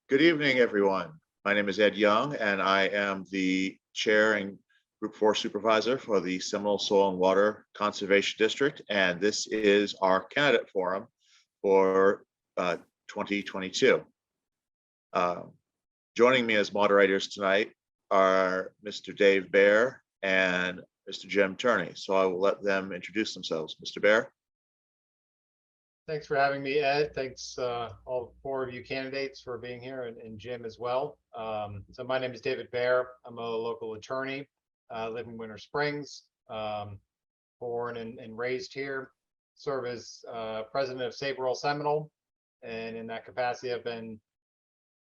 Good evening, everyone. My name is Ed Young, and I am the Chair and Group 4 Supervisor for the Seminole Soil and Water Conservation District, and this is our candidate forum for 2022. Joining me as moderators tonight are Mr. Dave Bear and Mr. Jim Turney, so I will let them introduce themselves. Mr. Bear. Thanks for having me, Ed. Thanks all four of you candidates for being here, and Jim as well. So my name is David Bear. I'm a local attorney, live in Winter Springs, born and raised here, serve as president of Save Rural Seminole. And in that capacity, I've been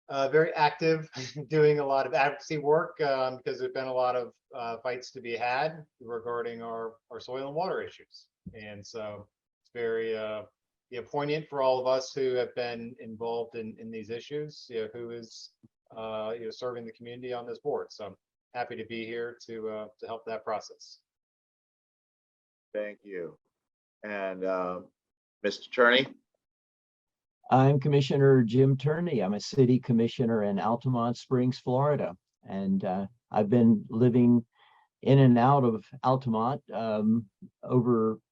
very active doing a lot of advocacy work because there's been a lot of fights to be had regarding our soil and water issues. And so it's very poignant for all of us who have been involved in these issues, who is serving the community on this board. So I'm happy to be here to help that process. Thank you. And Mr. Turney. I'm Commissioner Jim Turney. I'm a city commissioner in Altamont Springs, Florida. And I've been living in and out of Altamont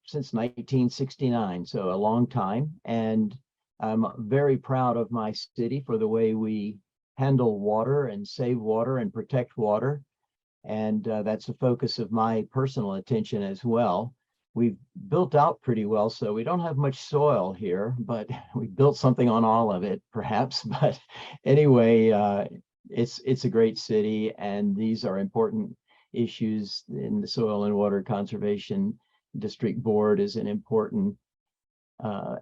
since 1969, so a long time. And I'm very proud of my city for the way we handle water and save water and protect water. And that's a focus of my personal attention as well. We've built out pretty well, so we don't have much soil here, but we built something on all of it, perhaps. But anyway, it's a great city, and these are important issues. In the Soil and Water Conservation District Board is an important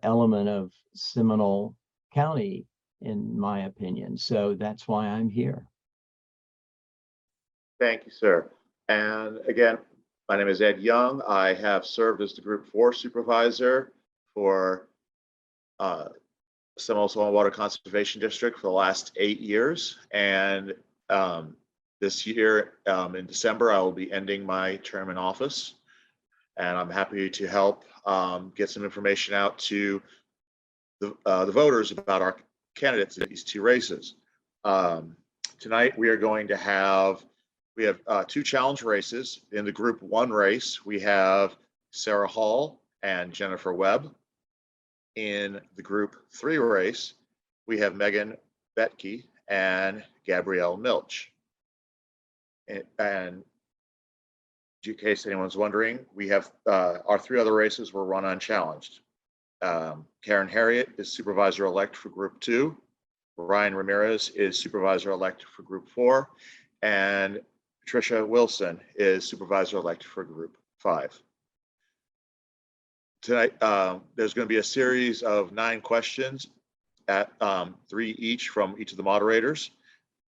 element of Seminole County, in my opinion. So that's why I'm here. Thank you, sir. And again, my name is Ed Young. I have served as the Group 4 Supervisor for Seminole Soil and Water Conservation District for the last 8 years. And this year, in December, I will be ending my term in office. And I'm happy to help get some information out to the voters about our candidates in these two races. Tonight, we are going to have two challenge races. In the Group 1 race, we have Sarah Hall and Jennifer Webb. In the Group 3 race, we have Betche and Gabrielle Milch. And in case anyone's wondering, we have our 3 other races were run unchallenged. Karen Harriet is Supervisor-elect for Group 2. Ryan Ramirez is Supervisor-elect for Group 4. And Patricia Wilson is Supervisor-elect for Group 5. Tonight, there's going to be a series of 9 questions at 3 each from each of the moderators.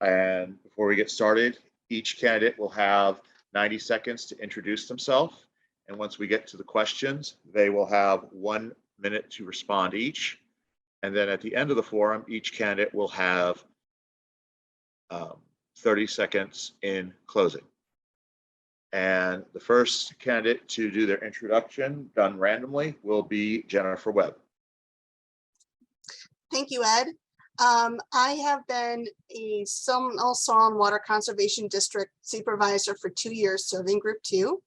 And before we get started, each candidate will have 90 seconds to introduce themselves. And once we get to the questions, they will have 1 minute to respond each. And then at the end of the forum, each candidate will have 30 seconds in closing. And the first candidate to do their introduction, done randomly, will be Jennifer Webb. Thank you, Ed. I have been a Seminole Soil and Water Conservation District Supervisor for 2 years, serving Group 2.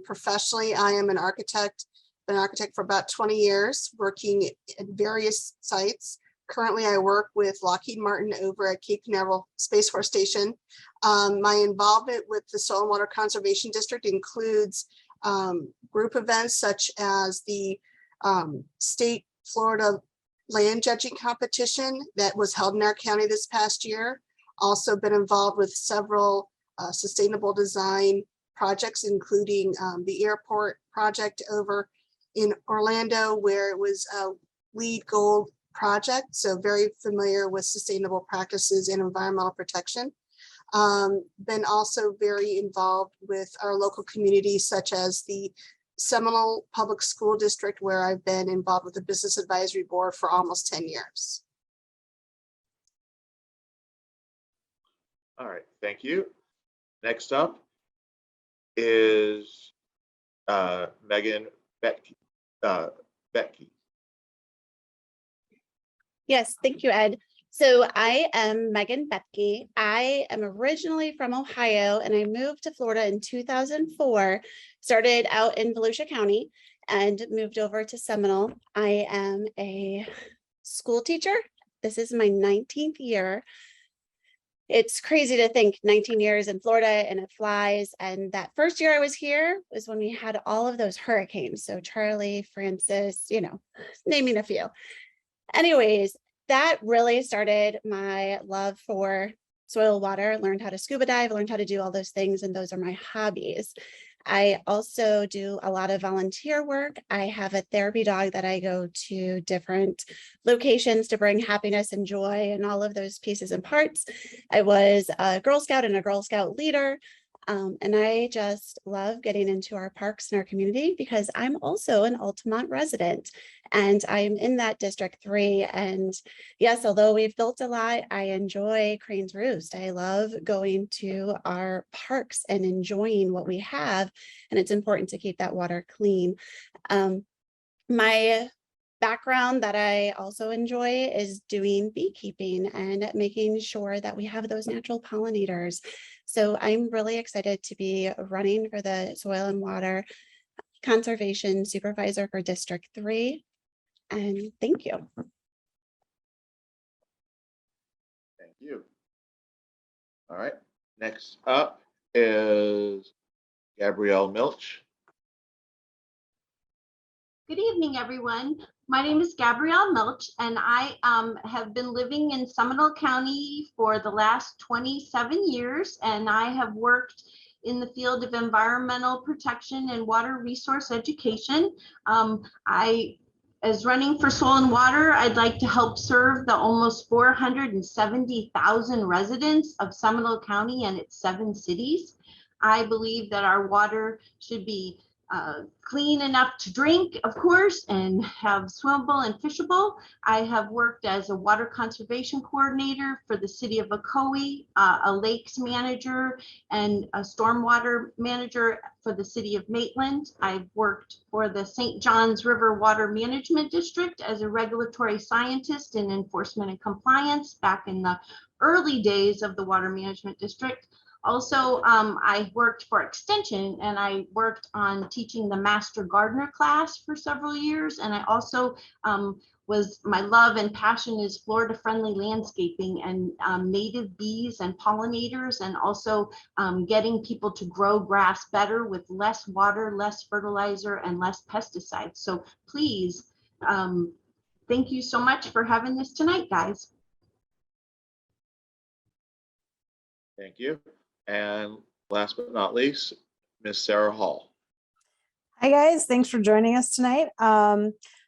Professionally, I am an architect, been an architect for about 20 years, working at various sites. Currently, I work with Lockheed Martin over at Cape Canaveral Space Force Station. My involvement with the Soil and Water Conservation District includes group events such as the State Florida Land Judging Competition that was held in our county this past year. Also been involved with several sustainable design projects, including the airport project over in Orlando, where it was a LEED Gold project, so very familiar with sustainable practices and environmental protection. Been also very involved with our local communities, such as the Seminole Public School District, where I've been involved with the Business Advisory Board for almost 10 years. All right, thank you. Next up is Betche. Yes, thank you, Ed. So I am Megan Betche. I am originally from Ohio and I moved to Florida in 2004, started out in Volusia County and moved over to Seminole. I am a school teacher. This is my 19th year. It's crazy to think 19 years in Florida and it flies. And that first year I was here was when we had all of those hurricanes. So Charlie, Francis, naming a few. Anyways, that really started my love for soil water, learned how to scuba dive, learned how to do all those things. And those are my hobbies. I also do a lot of volunteer work. I have a therapy dog that I go to different locations to bring happiness and joy and all of those pieces and parts. I was a Girl Scout and a Girl Scout leader. And I just love getting into our parks and our community because I'm also an Altamont resident and I'm in that District 3. And yes, although we've built a lot, I enjoy Crane's Roost. I love going to our parks and enjoying what we have. And it's important to keep that water clean. My background that I also enjoy is doing beekeeping and making sure that we have those natural pollinators. So I'm really excited to be running for the Soil and Water Conservation Supervisor for District 3. And thank you. Thank you. All right, next up is Gabrielle Milch. Good evening, everyone. My name is Gabrielle Milch, and I have been living in Seminole County for the last 27 years, and I have worked in the field of environmental protection and water resource education. As running for Soil and Water, I'd like to help serve the almost 470,000 residents of Seminole County and its 7 cities. I believe that our water should be clean enough to drink, of course, and have swimmable and fishable. I have worked as a water conservation coordinator for the city of Ocoee, a lakes manager, and a stormwater manager for the city of Maitland. I've worked for the St. Johns River Water Management District as a regulatory scientist in enforcement and compliance back in the early days of the Water Management District. Also, I worked for Extension and I worked on teaching the Master Gardener class for several years. And I also my love and passion is Florida friendly landscaping and native bees and pollinators, and also getting people to grow grass better with less water, less fertilizer, and less pesticides. So please, thank you so much for having this tonight, guys. Thank you. And last but not least, Ms. Sarah Hall. Hi guys, thanks for joining us tonight.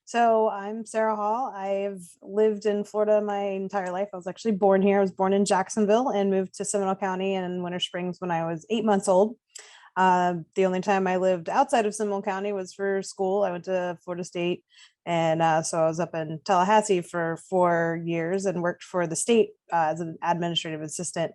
So I'm Sarah Hall. I've lived in Florida my entire life. I was actually born here. I was born in Jacksonville and moved to Seminole County and Winter Springs when I was 8 months old. The only time I lived outside of Seminole County was for school. I went to Florida State, and so I was up in Tallahassee for 4 years and worked for the state as an administrative assistant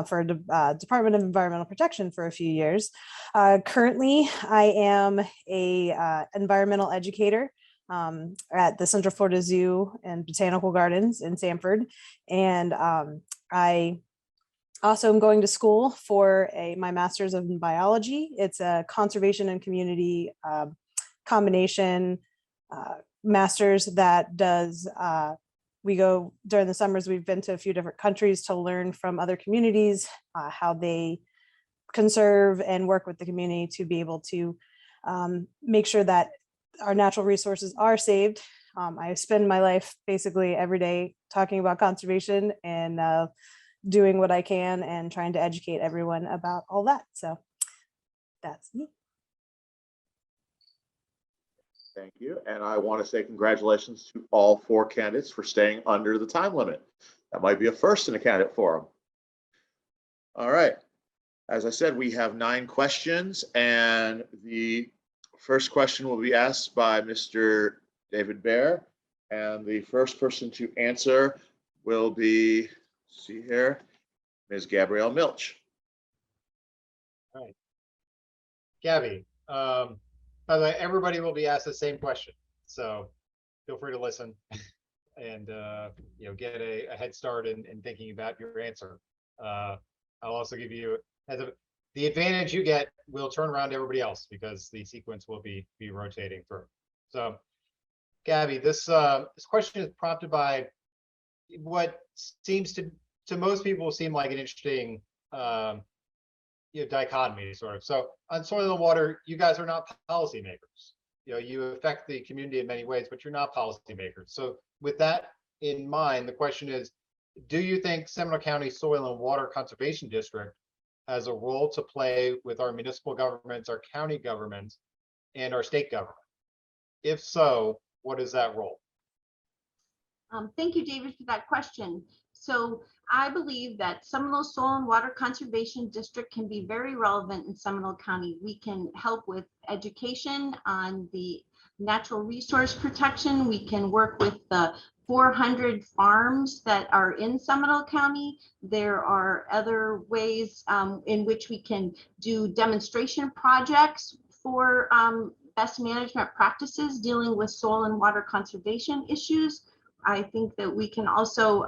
for Department of Environmental Protection for a few years. Currently, I am a environmental educator at the Central Florida Zoo and Botanical Gardens in Sanford. And I also am going to school for my master's in biology. It's a conservation and community combination master's that does we go during the summers. We've been to a few different countries to learn from other communities, how they conserve and work with the community to be able to make sure that our natural resources are saved. I spend my life basically every day talking about conservation and doing what I can and trying to educate everyone about all that. So that's me. Thank you. And I want to say congratulations to all 4 candidates for staying under the time limit. That might be a first in a candidate forum. All right. As I said, we have 9 questions, and the first question will be asked by Mr. David Bear, and the first person to answer will be, see here, Ms. Gabrielle Milch. All right. Gabby, by the way, everybody will be asked the same question, so feel free to listen. and get a head start in thinking about your answer. I'll also give you the advantage you get will turn around everybody else because the sequence will be rotating through. So, Gabby, this question is prompted by what seems to most people seem like an interesting dichotomy, sort of. So on soil and water, you guys are not policymakers. You affect the community in many ways, but you're not policymakers. So with that in mind, the question is, do you think Seminole County Soil and Water Conservation District has a role to play with our municipal governments, our county governments, and our state government? If so, what is that role? Thank you, David, for that question. So I believe that Seminole Soil and Water Conservation District can be very relevant in Seminole County. We can help with education on the natural resource protection. We can work with the 400 farms that are in Seminole County. There are other ways in which we can do demonstration projects for best management practices dealing with soil and water conservation issues. I think that we can also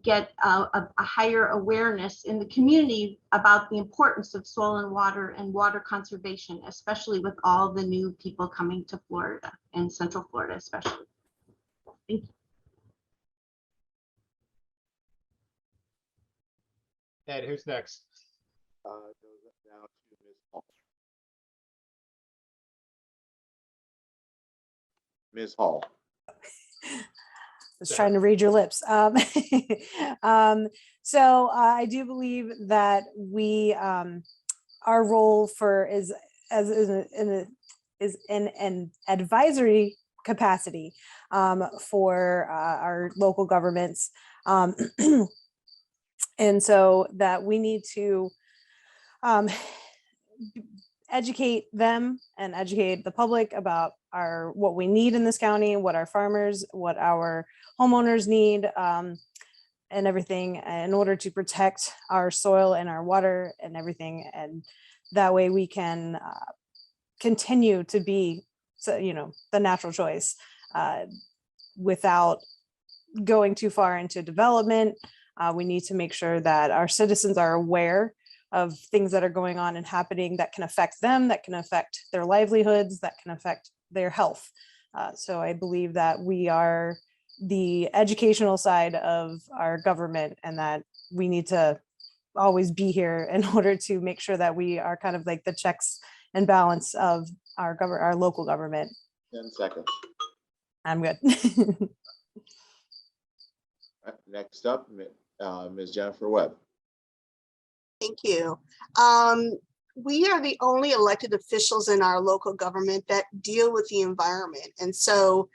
get a higher awareness in the community about the importance of soil and water conservation, especially with all the new people coming to Florida and Central Florida, especially. Thank you. Ed, who's next? Goes now to Ms. Hall. Ms. Hall. Was trying to read your lips. So I do believe that we, our role is in an advisory capacity for our local governments. And so that we need to educate them and educate the public about what we need in this county, what our farmers, what our homeowners need, and everything in order to protect our soil and our water and everything. And that way we can continue to be, the natural choice without going too far into development. We need to make sure that our citizens are aware of things that are going on and happening that can affect them, that can affect their livelihoods, that can affect their health. So I believe that we are the educational side of our government, and that we need to always be here in order to make sure that we are kind of like the checks and balance of our local government. 10 seconds. I'm good. Next up, Ms. Jennifer Webb. Thank you. We are the only elected officials in our local government that deal with the environment. And so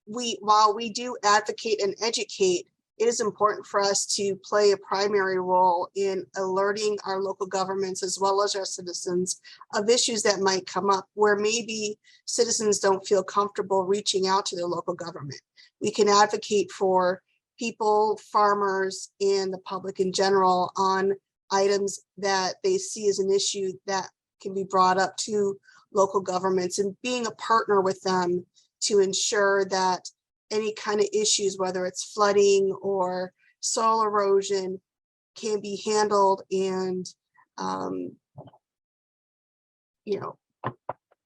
while we do advocate and educate, it is important for us to play a primary role in alerting our local governments as well as our citizens of issues that might come up where maybe citizens don't feel comfortable reaching out to their local government. We can advocate for people, farmers, and the public in general on items that they see as an issue that can be brought up to local governments, and being a partner with them to ensure that any kind of issues, whether it's flooding or soil erosion, can be handled and,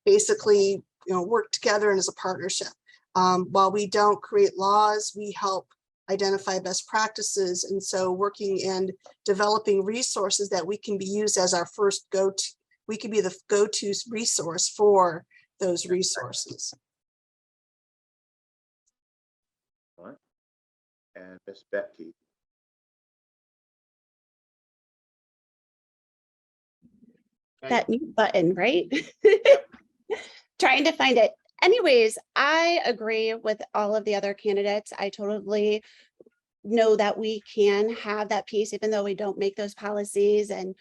basically, work together and as a partnership. While we don't create laws, we help identify best practices. And so working and developing resources that we can be used as our first go-to, we can be the go-to resource for those resources. All right. And Ms. Betche. That mute button, right? Trying to find it. Anyways, I agree with all of the other candidates. I totally know that we can have that piece, even though we don't make those policies and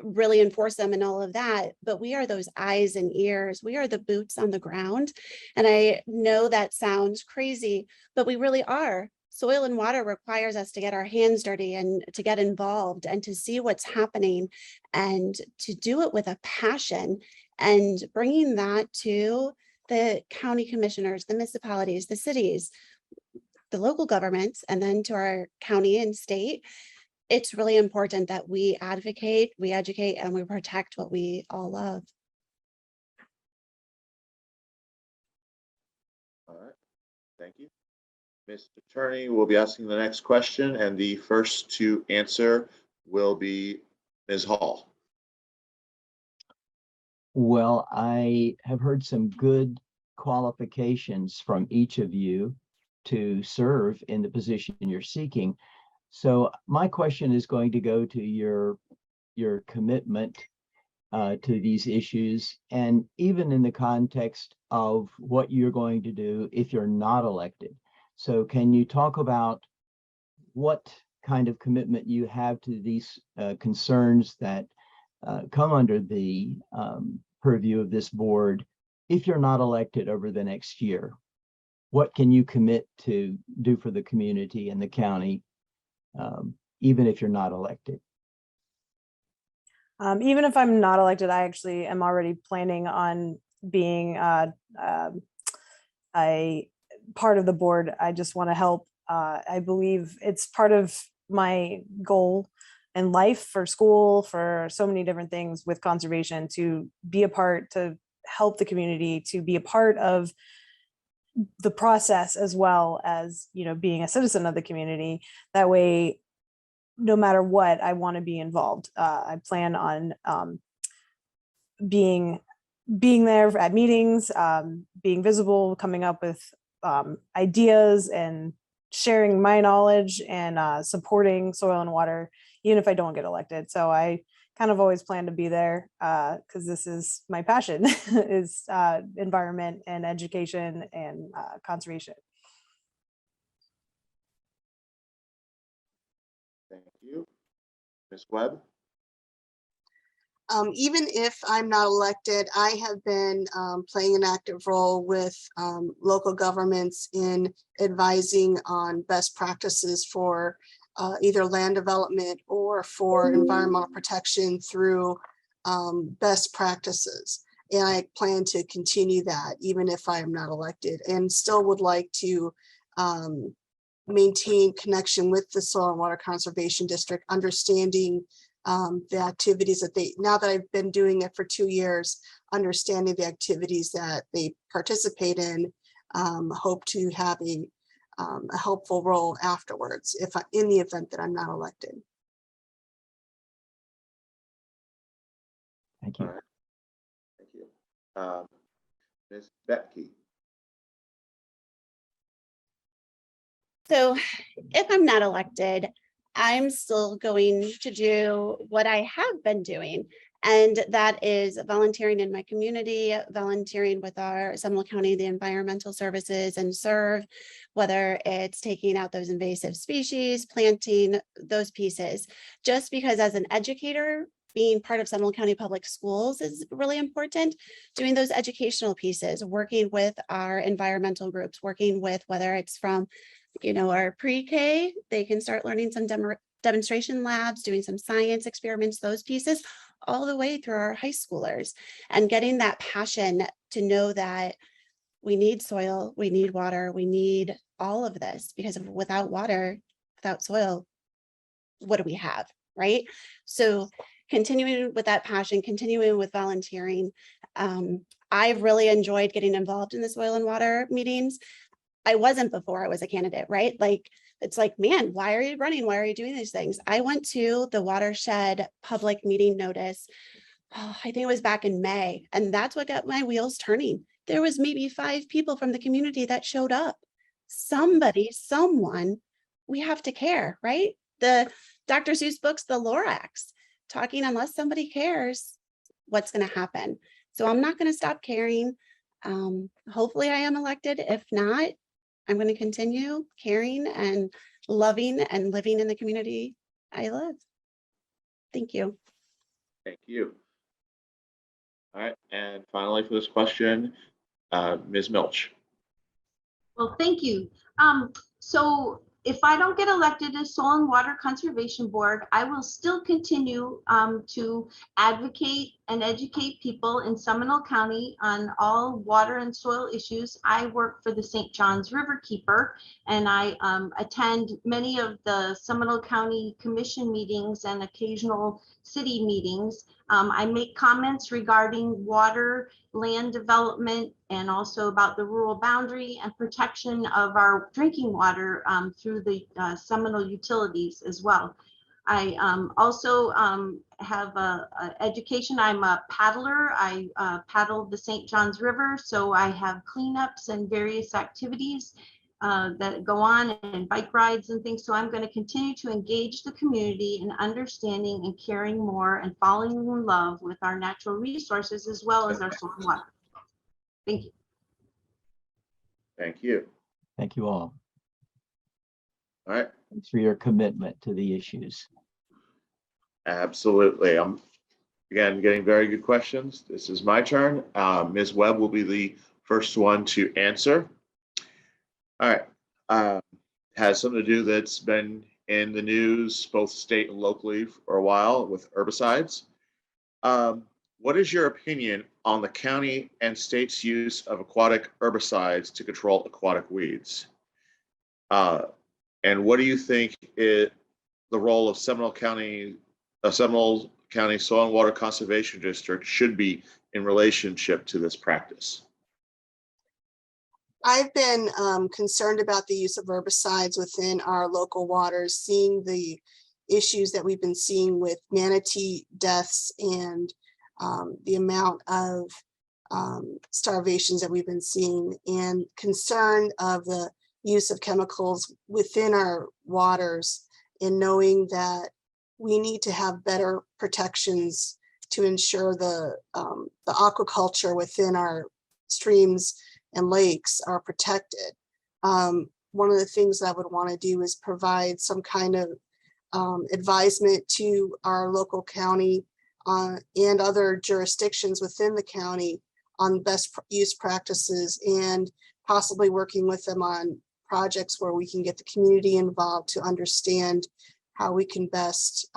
really enforce them and all of that. But we are those eyes and ears. We are the boots on the ground. And I know that sounds crazy, but we really are. Soil and water requires us to get our hands dirty and to get involved and to see what's happening and to do it with a passion, and bringing that to the county commissioners, the municipalities, the cities, the local governments and then to our county and state, it's really important that we advocate, we educate, and we protect what we all love. All right, thank you. Mr. Attorney will be asking the next question, and the first to answer will be Ms. Hall. Well, I have heard some good qualifications from each of you to serve in the position you're seeking. So my question is going to go to your commitment to these issues, and even in the context of what you're going to do if you're not elected. So can you talk about what kind of commitment you have to these concerns that come under the purview of this board if you're not elected over the next year? What can you commit to do for the community and the county, even if you're not elected? Even if I'm not elected, I actually am already planning on being a part of the board. I just want to help. I believe it's part of my goal in life, for school, for so many different things with conservation, to be a part, to help the community, to be a part of the process, as well as, you know, being a citizen of the community. That way, no matter what, I want to be involved. I plan on being there at meetings, being visible, coming up with ideas and sharing my knowledge, and supporting soil and water, even if I don't get elected. So I kind of always plan to be there because this is my passion, is environment and education and conservation. Thank you. Ms. Webb? Even if I'm not elected, I have been playing an active role with local governments in advising on best practices for either land development or for environmental protection through best practices. And I plan to continue that even if I am not elected, and still would like to maintain connection with the Soil and Water Conservation District, understanding the activities that they, now that I've been doing it for 2 years, understanding the activities that they participate in, hope to have a helpful role afterwards, if in the event that I'm not elected. Thank you. All right. Thank you. Ms. Betche? So if I'm not elected, I'm still going to do what I have been doing. And that is volunteering in my community, volunteering with our Seminole County, the environmental services, and serve, whether it's taking out those invasive species, planting those pieces. Just because as an educator, being part of Seminole County Public Schools is really important. Doing those educational pieces, working with our environmental groups, working with whether it's from, you know, our pre-K, they can start learning some demonstration labs, doing some science experiments, those pieces, all the way through our high schoolers, and getting that passion to know that we need soil, we need water, we need all of this, because without water, without soil, what do we have, right? So continuing with that passion, continuing with volunteering. I've really enjoyed getting involved in the soil and water meetings. I wasn't before I was a candidate, right? Like, it's like, man, why are you running? Why are you doing these things? I went to the watershed public meeting notice. I think it was back in May, and that's what got my wheels turning. There was maybe 5 people from the community that showed up. Somebody, someone, we have to care, right? The Dr. Seuss books, the Lorax, talking, unless somebody cares, what's going to happen? So I'm not going to stop caring. Hopefully I am elected. If not, I'm going to continue caring and loving and living in the community I live. Thank you. Thank you. All right, and finally for this question, Ms. Milch. Well, thank you. So if I don't get elected as Soil and Water Conservation Board, I will still continue to advocate and educate people in Seminole County on all water and soil issues. I work for the St. Johns Riverkeeper, and I attend many of the Seminole County Commission meetings and occasional city meetings. I make comments regarding water, land development, and also about the rural boundary and protection of our drinking water through the Seminole utilities as well. I also have a education. I'm a paddler. I paddle the St. Johns River, so I have cleanups and various activities that go on, and bike rides and things. So I'm going to continue to engage the community in understanding and caring more and falling in love with our natural resources as well as our soil and water. Thank you. Thank you. Thank you all. All right. Thanks for your commitment to the issues. Absolutely. I'm again getting very good questions. This is my turn. Ms. Webb will be the first one to answer. All right. Has something to do that's been in the news, both state and locally for a while with herbicides. What is your opinion on the county and state's use of aquatic herbicides to control aquatic weeds? And what do you think is the role of Seminole County Soil and Water Conservation District should be in relationship to this practice? I've been concerned about the use of herbicides within our local waters, seeing the issues that we've been seeing with manatee deaths and the amount of starvations that we've been seeing, and concern of the use of chemicals within our waters, and knowing that we need to have better protections to ensure the aquaculture within our streams and lakes are protected. One of the things that I would want to do is provide some kind of advisement to our local county and other jurisdictions within the county on best use practices, and possibly working with them on projects where we can get the community involved to understand how we can best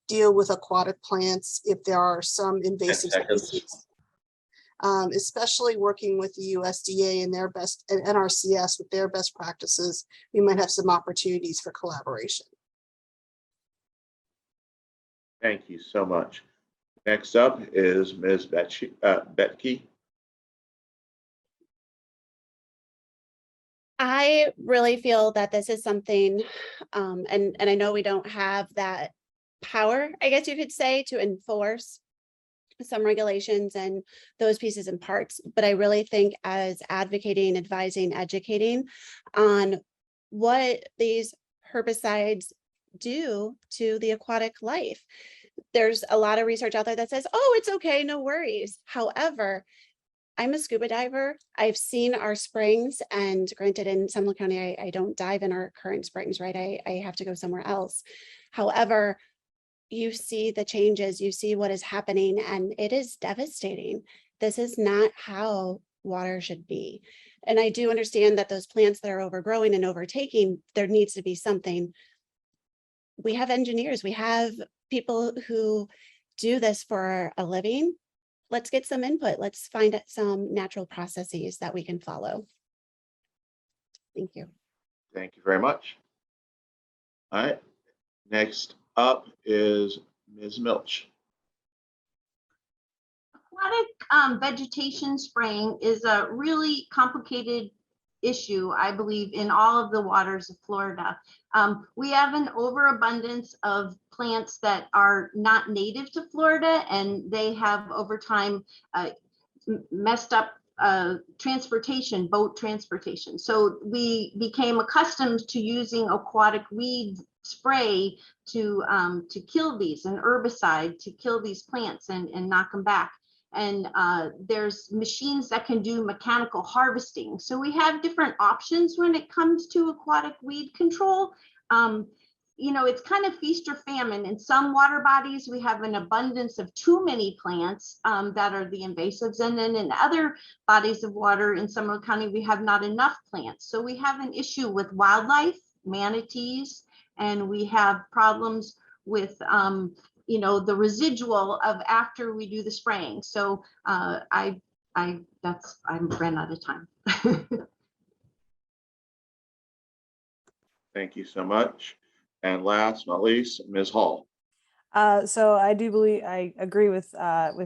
deal with aquatic plants if there are some invasive species. Especially working with the USDA and their best, and NRCS with their best practices, we might have some opportunities for collaboration. Thank you so much. Next up is Ms. Betche. I really feel that this is something, and I know we don't have that power, I guess you could say, to enforce some regulations and those pieces and parts, but I really think as advocating, advising, educating on what these herbicides do to the aquatic life. There's a lot of research out there that says, oh, it's okay, no worries. However, I'm a scuba diver. I've seen our springs, and granted in Seminole County, I don't dive in our current springs, right? I have to go somewhere else. However, you see the changes, you see what is happening, and it is devastating. This is not how water should be. And I do understand that those plants that are overgrowing and overtaking, there needs to be something. We have engineers, we have people who do this for a living. Let's get some input. Let's find some natural processes that we can follow. Thank you. Thank you very much. All right. Next up is Ms. Milch. Aquatic vegetation spraying is a really complicated issue, I believe, in all of the waters of Florida. We have an overabundance of plants that are not native to Florida, and they have over time messed up transportation, boat transportation. So we became accustomed to using aquatic weed spray to kill these, and herbicide to kill these plants and knock them back. And there's machines that can do mechanical harvesting. So we have different options when it comes to aquatic weed control. You know, it's kind of feast or famine. In some water bodies, we have an abundance of too many plants that are the invasives. And then in other bodies of water in Seminole County, we have not enough plants. So we have an issue with wildlife, manatees, and we have problems with the residual of after we do the spraying. So I ran out of time. Thank you so much. And last but not least, Ms. Hall. So I do believe, I agree with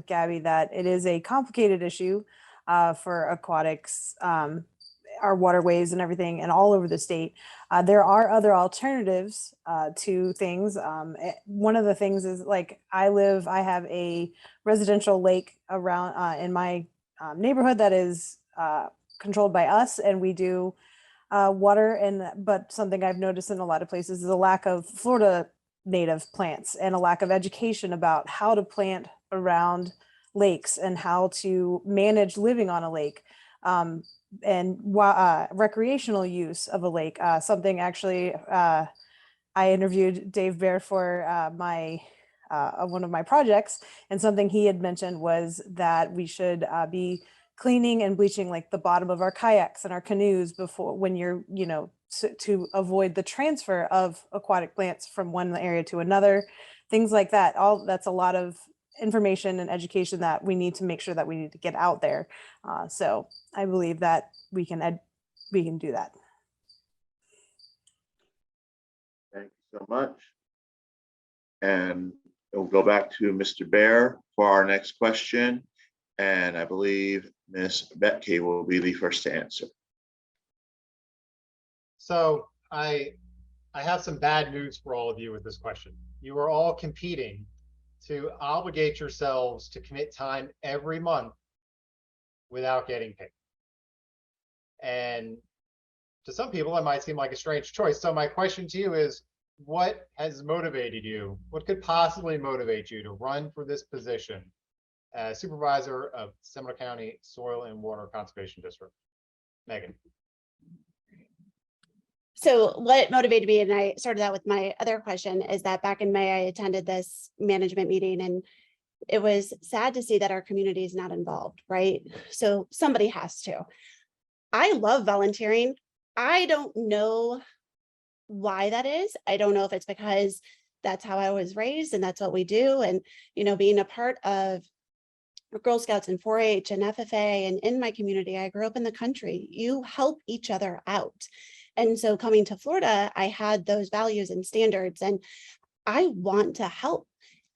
Gabby that it is a complicated issue for aquatics, our waterways and everything, and all over the state. There are other alternatives to things. One of the things is, like, I have a residential lake around in my neighborhood that is controlled by us, and we do water. But something I've noticed in a lot of places is a lack of Florida native plants and a lack of education about how to plant around lakes and how to manage living on a lake, and recreational use of a lake. Something actually, I interviewed Dave Bear for one of my projects, and something he had mentioned was that we should be cleaning and bleaching like the bottom of our kayaks and our canoes before, when you're, to avoid the transfer of aquatic plants from one area to another, things like that. That's a lot of information and education that we need to make sure that we need to get out there. So I believe that we can do that. Thank you so much. And we'll go back to Mr. Bear for our next question. And I believe Ms. Betche will be the first to answer. So I have some bad news for all of you with this question. You are all competing to obligate yourselves to commit time every month without getting paid. And to some people, it might seem like a strange choice. So my question to you is, what has motivated you? What could possibly motivate you to run for this position as supervisor of Seminole County Soil and Water Conservation District? Megan. So what motivated me, and I started out with my other question, is that back in May, I attended this management meeting, and it was sad to see that our community is not involved, right? So somebody has to. I love volunteering. I don't know why that is. I don't know if it's because that's how I was raised and that's what we do. And, being a part of Girl Scouts and 4-H and FFA and in my community, I grew up in the country. You help each other out. And so coming to Florida, I had those values and standards, and I want to help.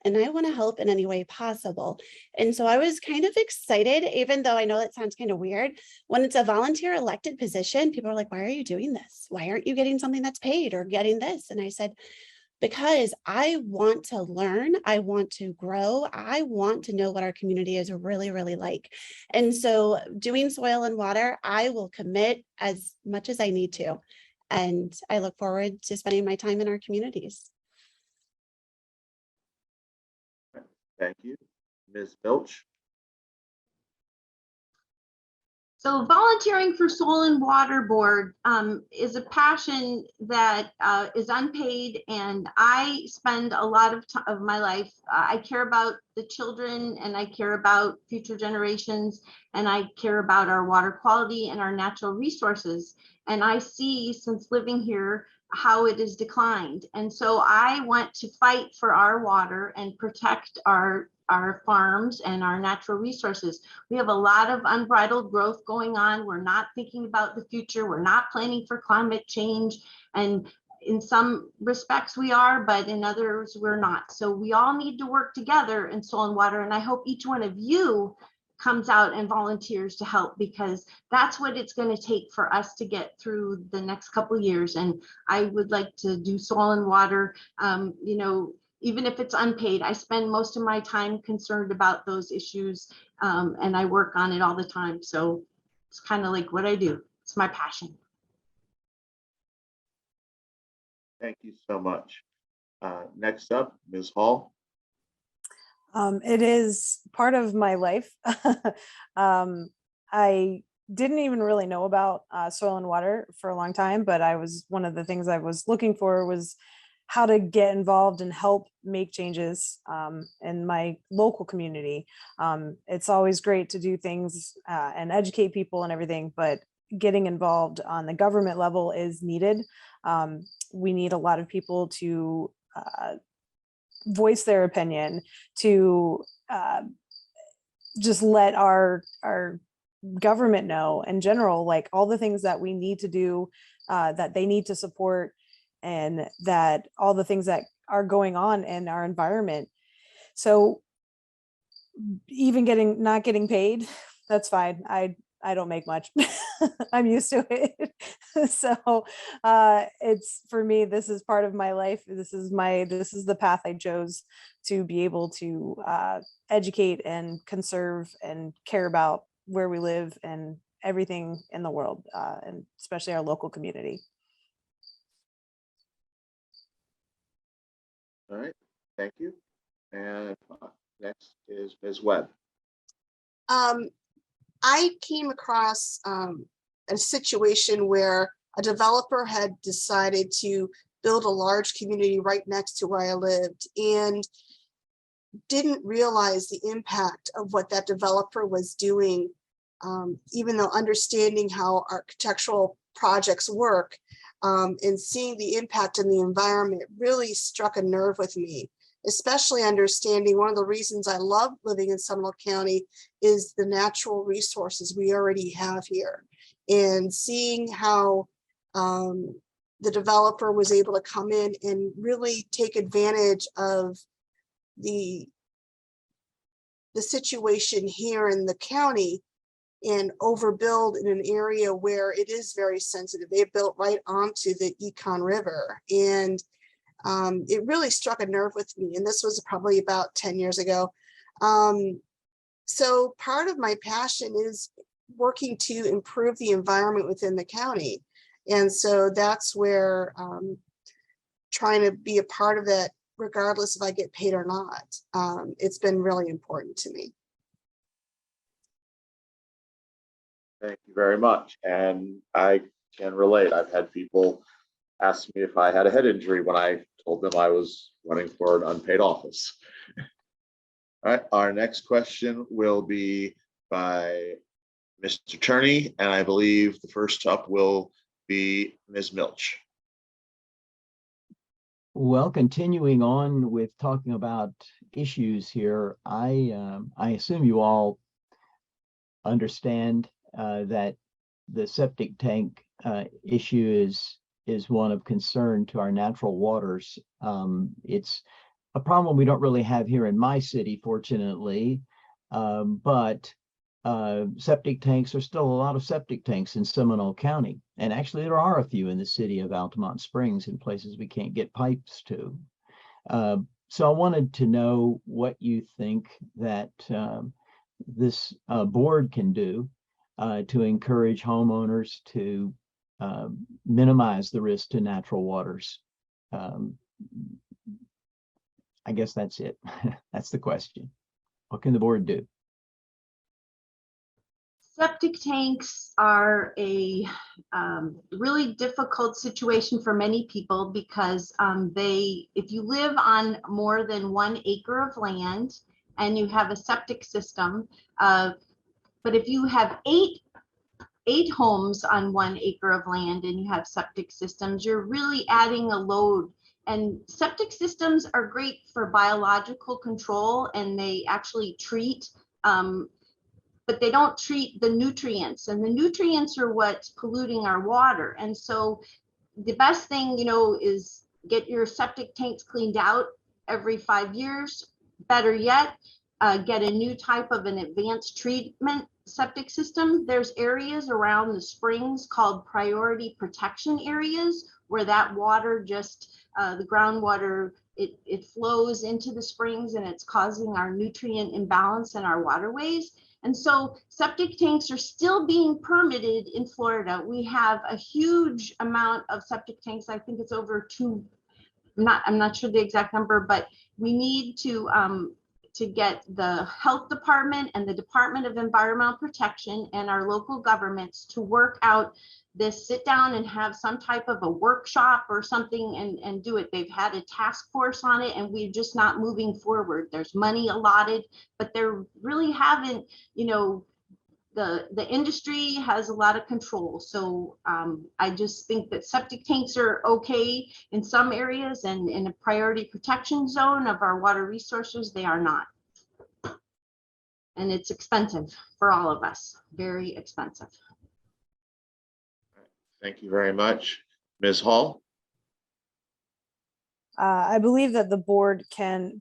And I want to help in any way possible. And so I was kind of excited, even though I know that sounds kind of weird. When it's a volunteer elected position, people are like, why are you doing this? Why aren't you getting something that's paid or getting this? And I said, because I want to learn, I want to grow, I want to know what our community is really, really like. And so doing soil and water, I will commit as much as I need to. And I look forward to spending my time in our communities. Thank you. Ms. Milch. So volunteering for Soil and Water Board is a passion that is unpaid, and I spend a lot of my life. I care about the children, and I care about future generations, and I care about our water quality and our natural resources. And I see, since living here, how it has declined. And so I want to fight for our water and protect our farms and our natural resources. We have a lot of unbridled growth going on. We're not thinking about the future. We're not planning for climate change. And in some respects we are, but in others we're not. So we all need to work together in soil and water. And I hope each one of you comes out and volunteers to help, because that's what it's going to take for us to get through the next couple of years. And I would like to do soil and water, even if it's unpaid. I spend most of my time concerned about those issues, and I work on it all the time. So it's kind of like what I do. It's my passion. Thank you so much. Next up, Ms. Hall. It is part of my life. I didn't even really know about soil and water for a long time, but one of the things I was looking for was how to get involved and help make changes in my local community. It's always great to do things and educate people and everything, but getting involved on the government level is needed. We need a lot of people to voice their opinion, to just let our government know in general, like all the things that we need to do, that they need to support, and that all the things that are going on in our environment. So even not getting paid, that's fine. I don't make much. I'm used to it. So it's, for me, this is part of my life. This is the path I chose to be able to educate and conserve and care about where we live and everything in the world, and especially our local community. All right, thank you. And next is Ms. Webb. I came across a situation where a developer had decided to build a large community right next to where I lived, and didn't realize the impact of what that developer was doing. Even though understanding how architectural projects work, and seeing the impact in the environment really struck a nerve with me, especially understanding one of the reasons I love living in Seminole County is the natural resources we already have here, and seeing how the developer was able to come in and really take advantage of the situation here in the county and overbuild in an area where it is very sensitive. They built right onto the Econ River, and it really struck a nerve with me. And this was probably about 10 years ago. So part of my passion is working to improve the environment within the county. And so that's where trying to be a part of it, regardless if I get paid or not. It's been really important to me. Thank you very much. And I can relate. I've had people ask me if I had a head injury when I told them I was running for an unpaid office. All right, our next question will be by Mr. Turney, and I believe the first up will be Ms. Milch. Well, continuing on with talking about issues here, I assume you all understand that the septic tank issue is one of concern to our natural waters. It's a problem we don't really have here in my city, fortunately, but septic tanks, are still a lot of septic tanks in Seminole County. And actually there are a few in the city of Altamont Springs in places we can't get pipes to. So I wanted to know what you think that this board can do to encourage homeowners to minimize the risk to natural waters. I guess that's it. That's the question. What can the board do? Septic tanks are a really difficult situation for many people because if you live on more than 1 acre of land and you have a septic system, but if you have eight homes on 1 acre of land and you have septic systems, you're really adding a load. And septic systems are great for biological control, and they actually treat, but they don't treat the nutrients, and the nutrients are what's polluting our water. And so the best thing, is get your septic tanks cleaned out every 5 years. Better yet, get a new type of an advanced treatment septic system. There's areas around the springs called priority protection areas where that water just, the groundwater, it flows into the springs and it's causing our nutrient imbalance in our waterways. And so septic tanks are still being permitted in Florida. We have a huge amount of septic tanks. I think it's over 2. I'm not sure the exact number, but we need to get the health department and the Department of Environmental Protection and our local governments to work out this, sit down and have some type of a workshop or something and do it. They've had a task force on it and we're just not moving forward. There's money allotted, but there really haven't, the industry has a lot of control. So I just think that septic tanks are okay in some areas, and in a priority protection zone of our water resources, they are not. And it's expensive for all of us, very expensive. Thank you very much. Ms. Hall? I believe that the board can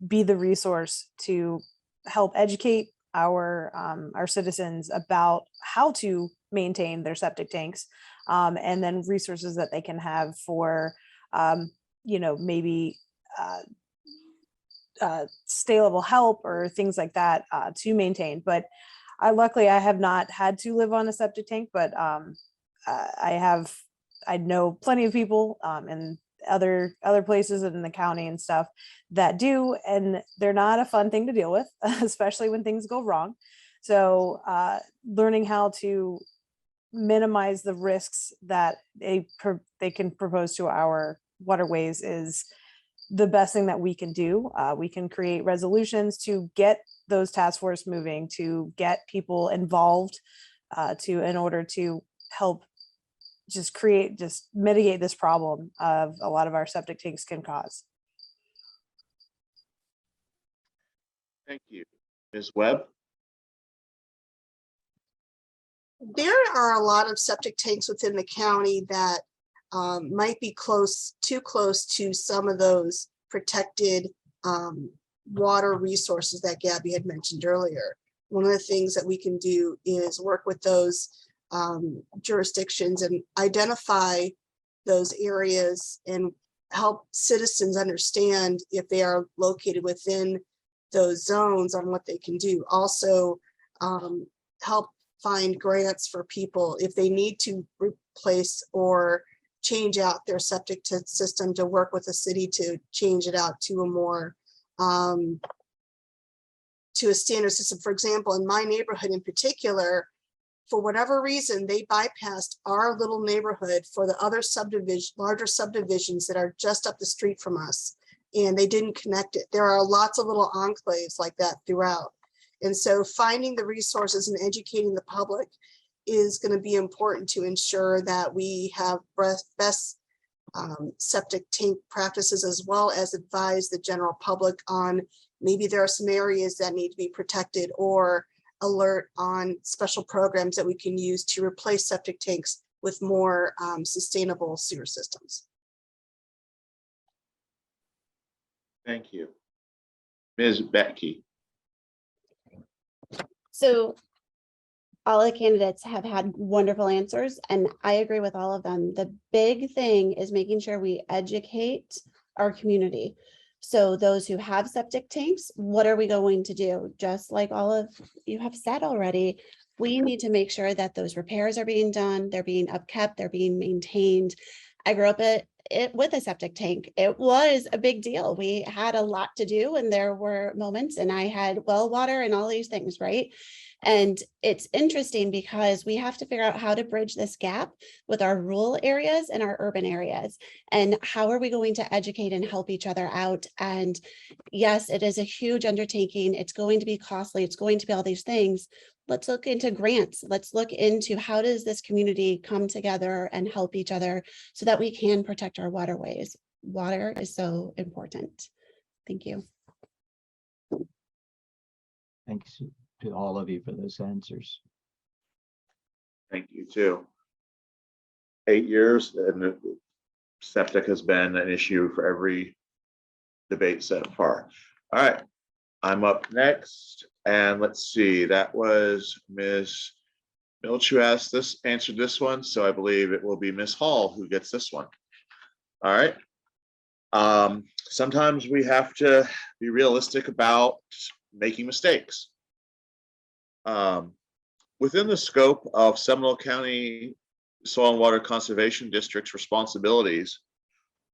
be the resource to help educate our citizens about how to maintain their septic tanks, and then resources that they can have for, maybe stay level help or things like that to maintain. But luckily I have not had to live on a septic tank, but I know plenty of people in other places in the county and stuff that do, and they're not a fun thing to deal with, especially when things go wrong. So learning how to minimize the risks that they can propose to our waterways is the best thing that we can do. We can create resolutions to get those task force moving, to get people involved, in order to help just mitigate this problem of a lot of our septic tanks can cause. Thank you. Ms. Webb? There are a lot of septic tanks within the county that might be too close to some of those protected water resources that Gabby had mentioned earlier. One of the things that we can do is work with those jurisdictions and identify those areas and help citizens understand if they are located within those zones on what they can do. Also, help find grants for people if they need to replace or change out their septic system, to work with the city to change it out to a more to a standard system. For example, in my neighborhood in particular, for whatever reason, they bypassed our little neighborhood for the other larger subdivisions that are just up the street from us, and they didn't connect it. There are lots of little enclaves like that throughout. And so finding the resources and educating the public is going to be important to ensure that we have best septic tank practices, as well as advise the general public on maybe there are some areas that need to be protected, or alert on special programs that we can use to replace septic tanks with more sustainable sewer systems. Thank you. Ms. Betche? So all the candidates have had wonderful answers, and I agree with all of them. The big thing is making sure we educate our community. So those who have septic tanks, what are we going to do? Just like all of you have said already, we need to make sure that those repairs are being done, they're being upkept, they're being maintained. I grew up with a septic tank. It was a big deal. We had a lot to do, and there were moments, and I had well water and all these things, right? And it's interesting because we have to figure out how to bridge this gap with our rural areas and our urban areas. And how are we going to educate and help each other out? And yes, it is a huge undertaking. It's going to be costly. It's going to be all these things. Let's look into grants. Let's look into how does this community come together and help each other so that we can protect our waterways. Water is so important. Thank you. Thanks to all of you for those answers. Thank you too. 8 years, and the septic has been an issue for every debate so far. All right, I'm up next, and let's see, that was Ms. Milch who answered this one, so I believe it will be Ms. Hall who gets this one. All right. Sometimes we have to be realistic about making mistakes. Within the scope of Seminole County Soil and Water Conservation District's responsibilities,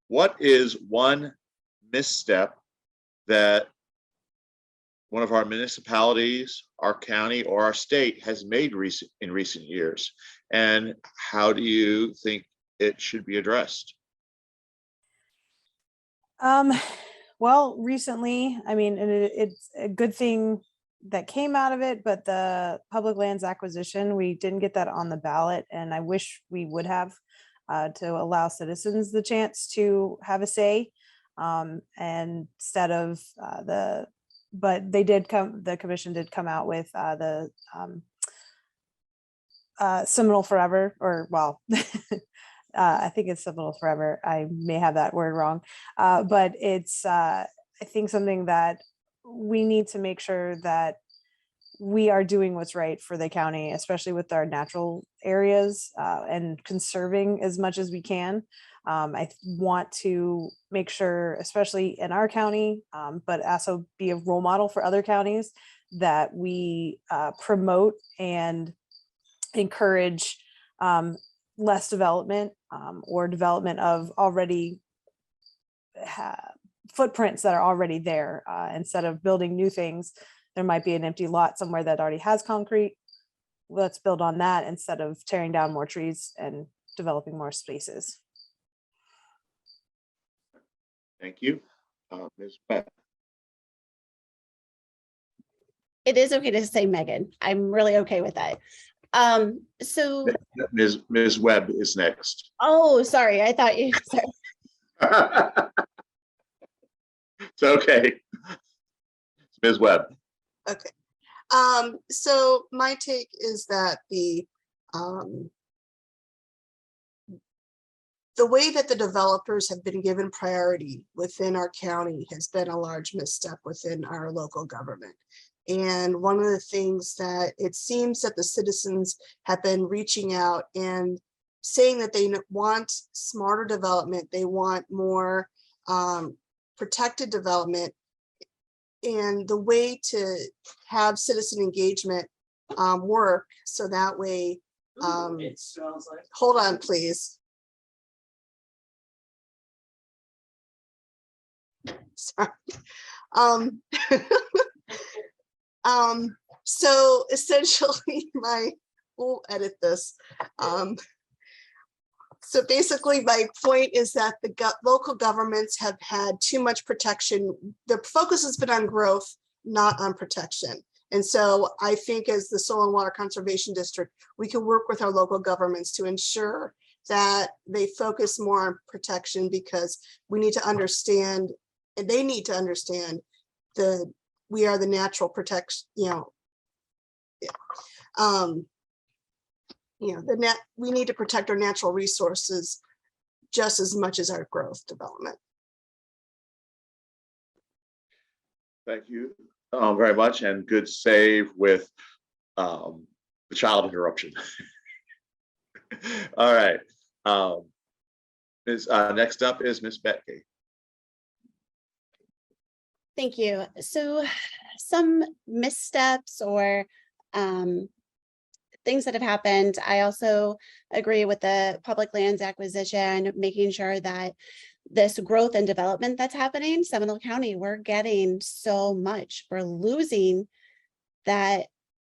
what is one misstep that one of our municipalities, our county, or our state has made in recent years? And how do you think it should be addressed? Well, recently, I mean, and it's a good thing that came out of it, but the public lands acquisition, we didn't get that on the ballot, and I wish we would have, to allow citizens the chance to have a say, and instead of but the commission did come out with the Seminole Forever, or well, I think it's Seminole Forever. I may have that word wrong, but it's I think something that we need to make sure that we are doing what's right for the county, especially with our natural areas, and conserving as much as we can. I want to make sure, especially in our county, but also be a role model for other counties, that we promote and encourage less development, or development of already footprints that are already there. Instead of building new things, there might be an empty lot somewhere that already has concrete. Let's build on that instead of tearing down more trees and developing more spaces. Thank you. Ms. Webb. It is okay to say Megan. I'm really okay with that. So, Ms. Webb is next. oh, sorry. I thought you, sorry. It's okay. It's Ms. Webb. Okay. So my take is that the way that the developers have been given priority within our county has been a large misstep within our local government. And one of the things that it seems that the citizens have been reaching out and saying that they want smarter development, they want more protected development. And the way to have citizen engagement work, so that way, It sounds like. hold on, please. Sorry. So essentially we'll edit this. So basically my point is that the local governments have had too much protection. The focus has been on growth, not on protection. And so I think as the Soil and Water Conservation District, we can work with our local governments to ensure that they focus more on protection, because we need to understand, and they need to understand, we are the natural protection, we need to protect our natural resources just as much as our growth development. Thank you very much, and good save with the child interruption. All right. Next up is Ms. Betche. Thank you. So some missteps or things that have happened. I also agree with the public lands acquisition, making sure that this growth and development that's happening, Seminole County, we're getting so much. We're losing that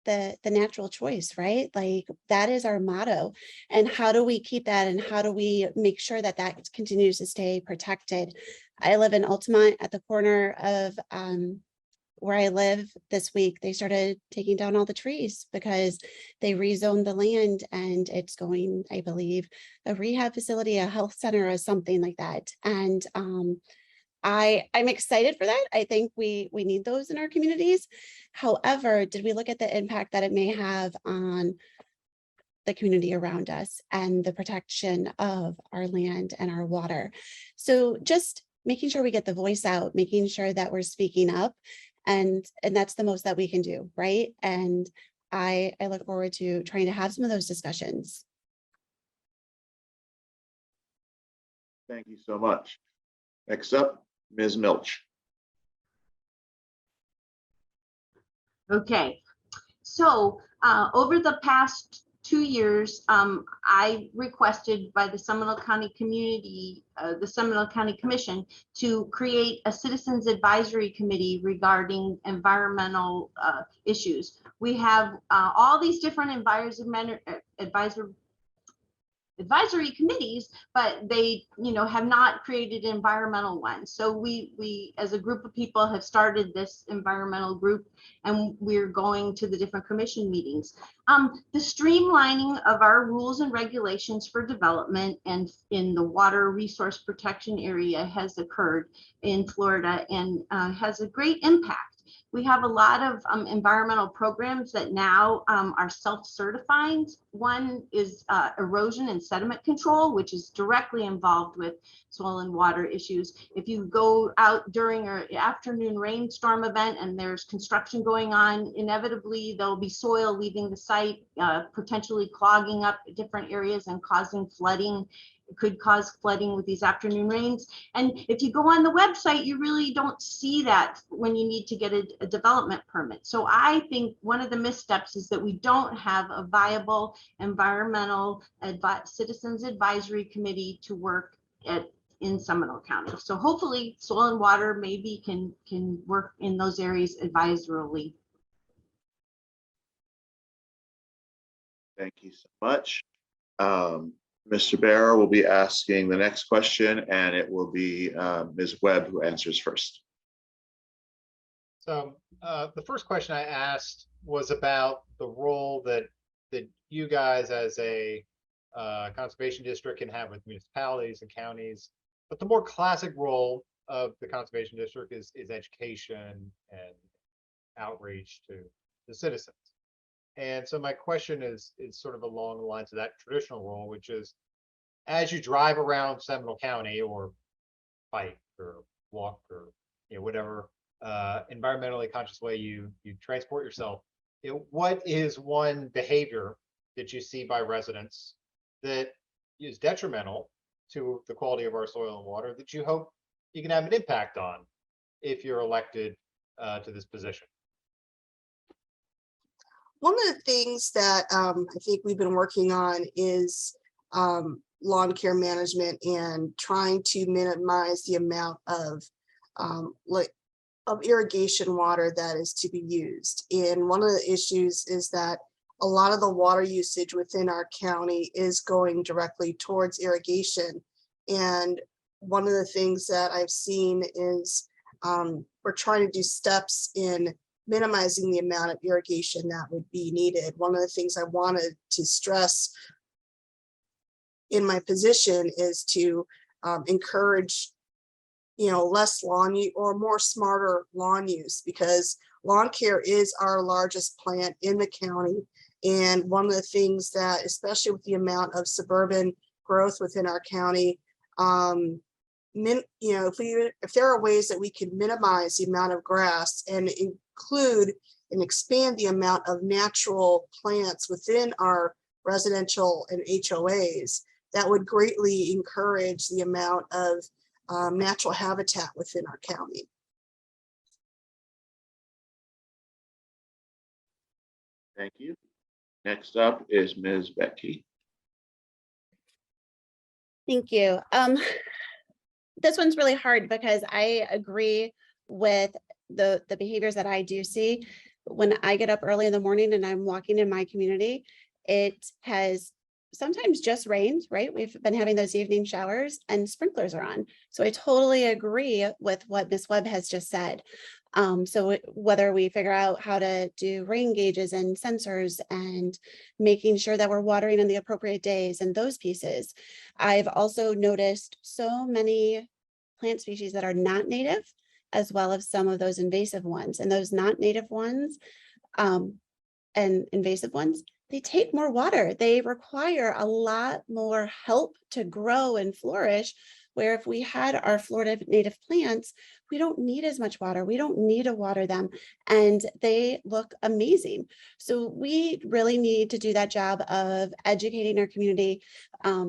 the natural choice, right? Like that is our motto. And how do we keep that? And how do we make sure that that continues to stay protected? I live in Altamont at the corner of where I live. This week, they started taking down all the trees because they rezoned the land, and it's going, I believe, a rehab facility, a health center or something like that. And I'm excited for that. I think we need those in our communities. However, did we look at the impact that it may have on the community around us and the protection of our land and our water? So just making sure we get the voice out, making sure that we're speaking up, and that's the most that we can do, right? And I look forward to trying to have some of those discussions. Thank you so much. Next up, Ms. Milch. Okay, so over the past 2 years, I requested by the Seminole County Community, the Seminole County Commission, to create a citizens advisory committee regarding environmental advisory advisory committees, but they, have not created environmental ones. So we as a group of people have started this environmental group, and we're going to the different commission meetings. The streamlining of our rules and regulations for development and in the water resource protection area has occurred in Florida and has a great impact. We have a lot of environmental programs that now are self-certifying. One is erosion and sediment control, which is directly involved with soil and water issues. If you go out during an afternoon rainstorm event and there's construction going on, inevitably there'll be soil leaving the site, potentially clogging up different areas and causing flooding. It could cause flooding with these afternoon rains. And if you go on the website, you really don't see that when you need to get a development permit. So I think one of the missteps is that we don't have a viable environmental citizens advisory committee to work in Seminole County. So hopefully soil and water maybe can work in those areas advisorily. Thank you so much. Mr. Bear will be asking the next question, and it will be Ms. Webb who answers first. So the first question I asked was about the role that you guys as a conservation district can have with municipalities and counties. But the more classic role of the conservation district is education and outreach to the citizens. And so my question is sort of along the lines of that traditional role, which is as you drive around Seminole County or bike or walk or whatever environmentally conscious way you transport yourself, what is one behavior that you see by residents that is detrimental to the quality of our soil and water that you hope you can have an impact on if you're elected to this position? One of the things that I think we've been working on is lawn care management and trying to minimize the amount of irrigation water that is to be used. And one of the issues is that a lot of the water usage within our county is going directly towards irrigation. And one of the things that I've seen is we're trying to do steps in minimizing the amount of irrigation that would be needed. One of the things I wanted to stress in my position is to encourage, less lawn use or more smarter lawn use, because lawn care is our largest plant in the county. And one of the things that, especially with the amount of suburban growth within our county, if there are ways that we can minimize the amount of grass and include and expand the amount of natural plants within our residential and HOAs, that would greatly encourage the amount of natural habitat within our county. Thank you. Next up is Ms. Betche. Thank you. This one's really hard because I agree with the behaviors that I do see. When I get up early in the morning and I'm walking in my community, it has sometimes just rained, right? We've been having those evening showers and sprinklers are on. So I totally agree with what Ms. Webb has just said. So whether we figure out how to do rain gauges and sensors and making sure that we're watering on the appropriate days and those pieces. I've also noticed so many plant species that are not native, as well as some of those invasive ones. And those not native ones and invasive ones, they take more water. They require a lot more help to grow and flourish, where if we had our Florida native plants, we don't need as much water. We don't need to water them, and they look amazing. So we really need to do that job of educating our community,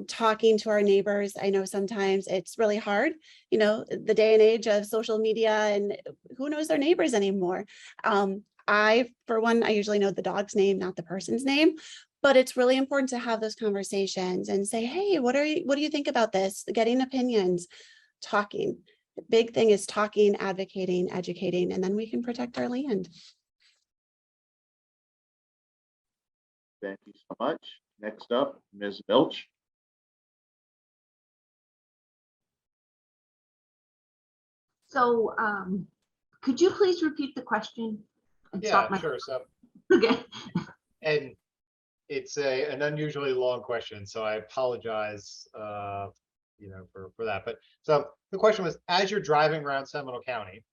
talking to our neighbors. I know sometimes it's really hard, the day and age of social media, and who knows their neighbors anymore. For one, I usually know the dog's name, not the person's name, but it's really important to have those conversations and say, hey, what do you think about this? Getting opinions, talking. The big thing is talking, advocating, educating, and then we can protect our land. Thank you so much. Next up, Ms. Milch. So could you please repeat the question? And stop Yeah, my- sure. So, Okay. and it's an unusually long question, so I apologize, for that. But so the question was, as you're driving around Seminole County,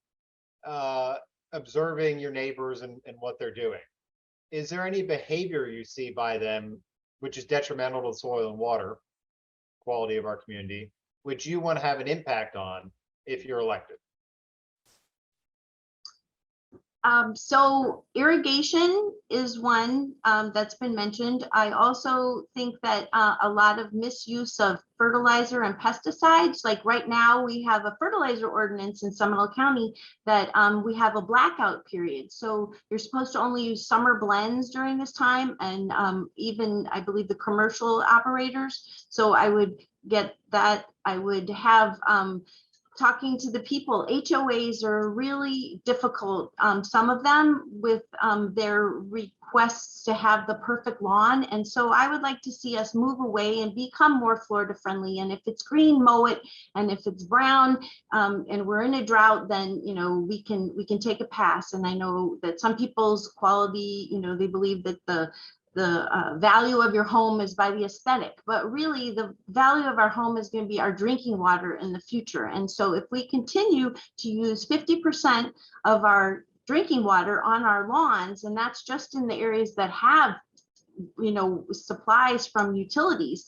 observing your neighbors and what they're doing, is there any behavior you see by them which is detrimental to soil and water quality of our community, which you want to have an impact on if you're elected? So irrigation is one that's been mentioned. I also think that a lot of misuse of fertilizer and pesticides, like right now we have a fertilizer ordinance in Seminole County that we have a blackout period. So you're supposed to only use summer blends during this time, and even I believe the commercial operators. So I would get that. I would have talking to the people. HOAs are really difficult, some of them with their requests to have the perfect lawn. And so I would like to see us move away and become more Florida friendly. And if it's green, mow it. And if it's brown and we're in a drought, then, we can take a pass. And I know that some people's quality, they believe that the value of your home is by the aesthetic, but really the value of our home is going to be our drinking water in the future. And so if we continue to use 50% of our drinking water on our lawns, and that's just in the areas that have, supplies from utilities,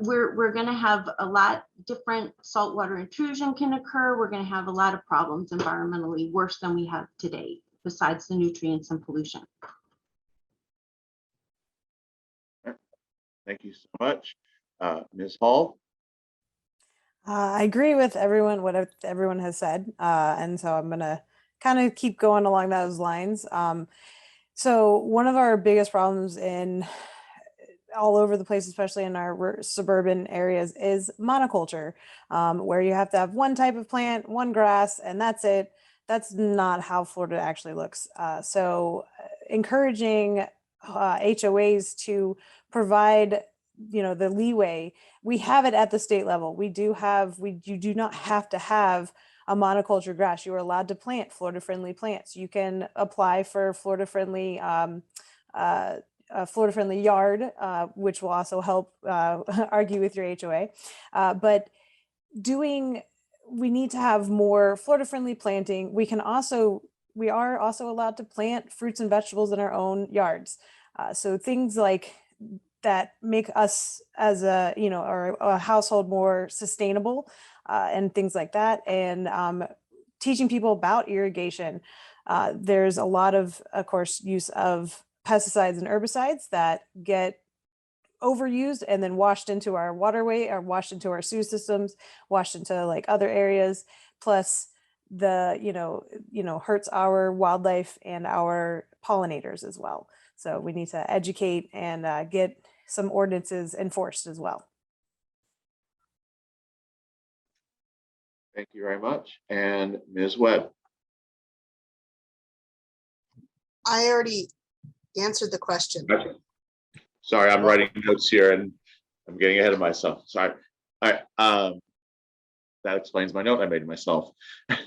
we're going to have a lot different saltwater intrusion can occur. We're going to have a lot of problems environmentally worse than we have today, besides the nutrients and pollution. Thank you so much. Ms. Hall? I agree with what everyone has said. And so I'm going to kind of keep going along those lines. So one of our biggest problems in all over the place, especially in our suburban areas, is monoculture, where you have to have one type of plant, one grass, and that's it. That's not how Florida actually looks. So encouraging HOAs to provide, the leeway. We have it at the state level. You do not have to have a monoculture grass. You are allowed to plant Florida friendly plants. You can apply for Florida friendly yard, which will also help argue with your HOA. But we need to have more Florida friendly planting. We are also allowed to plant fruits and vegetables in our own yards. So things like that make us as a household more sustainable, and things like that. And teaching people about irrigation. There's a lot of course, use of pesticides and herbicides that get overused and then washed into our waterway, or washed into our sewer systems, washed into like other areas. Plus hurts our wildlife and our pollinators as well. So we need to educate and get some ordinances enforced as well. Thank you very much. And Ms. Webb? I already answered the question. Gotcha. Sorry, I'm writing notes here and I'm getting ahead of myself. Sorry. All right. That explains my note I made myself. All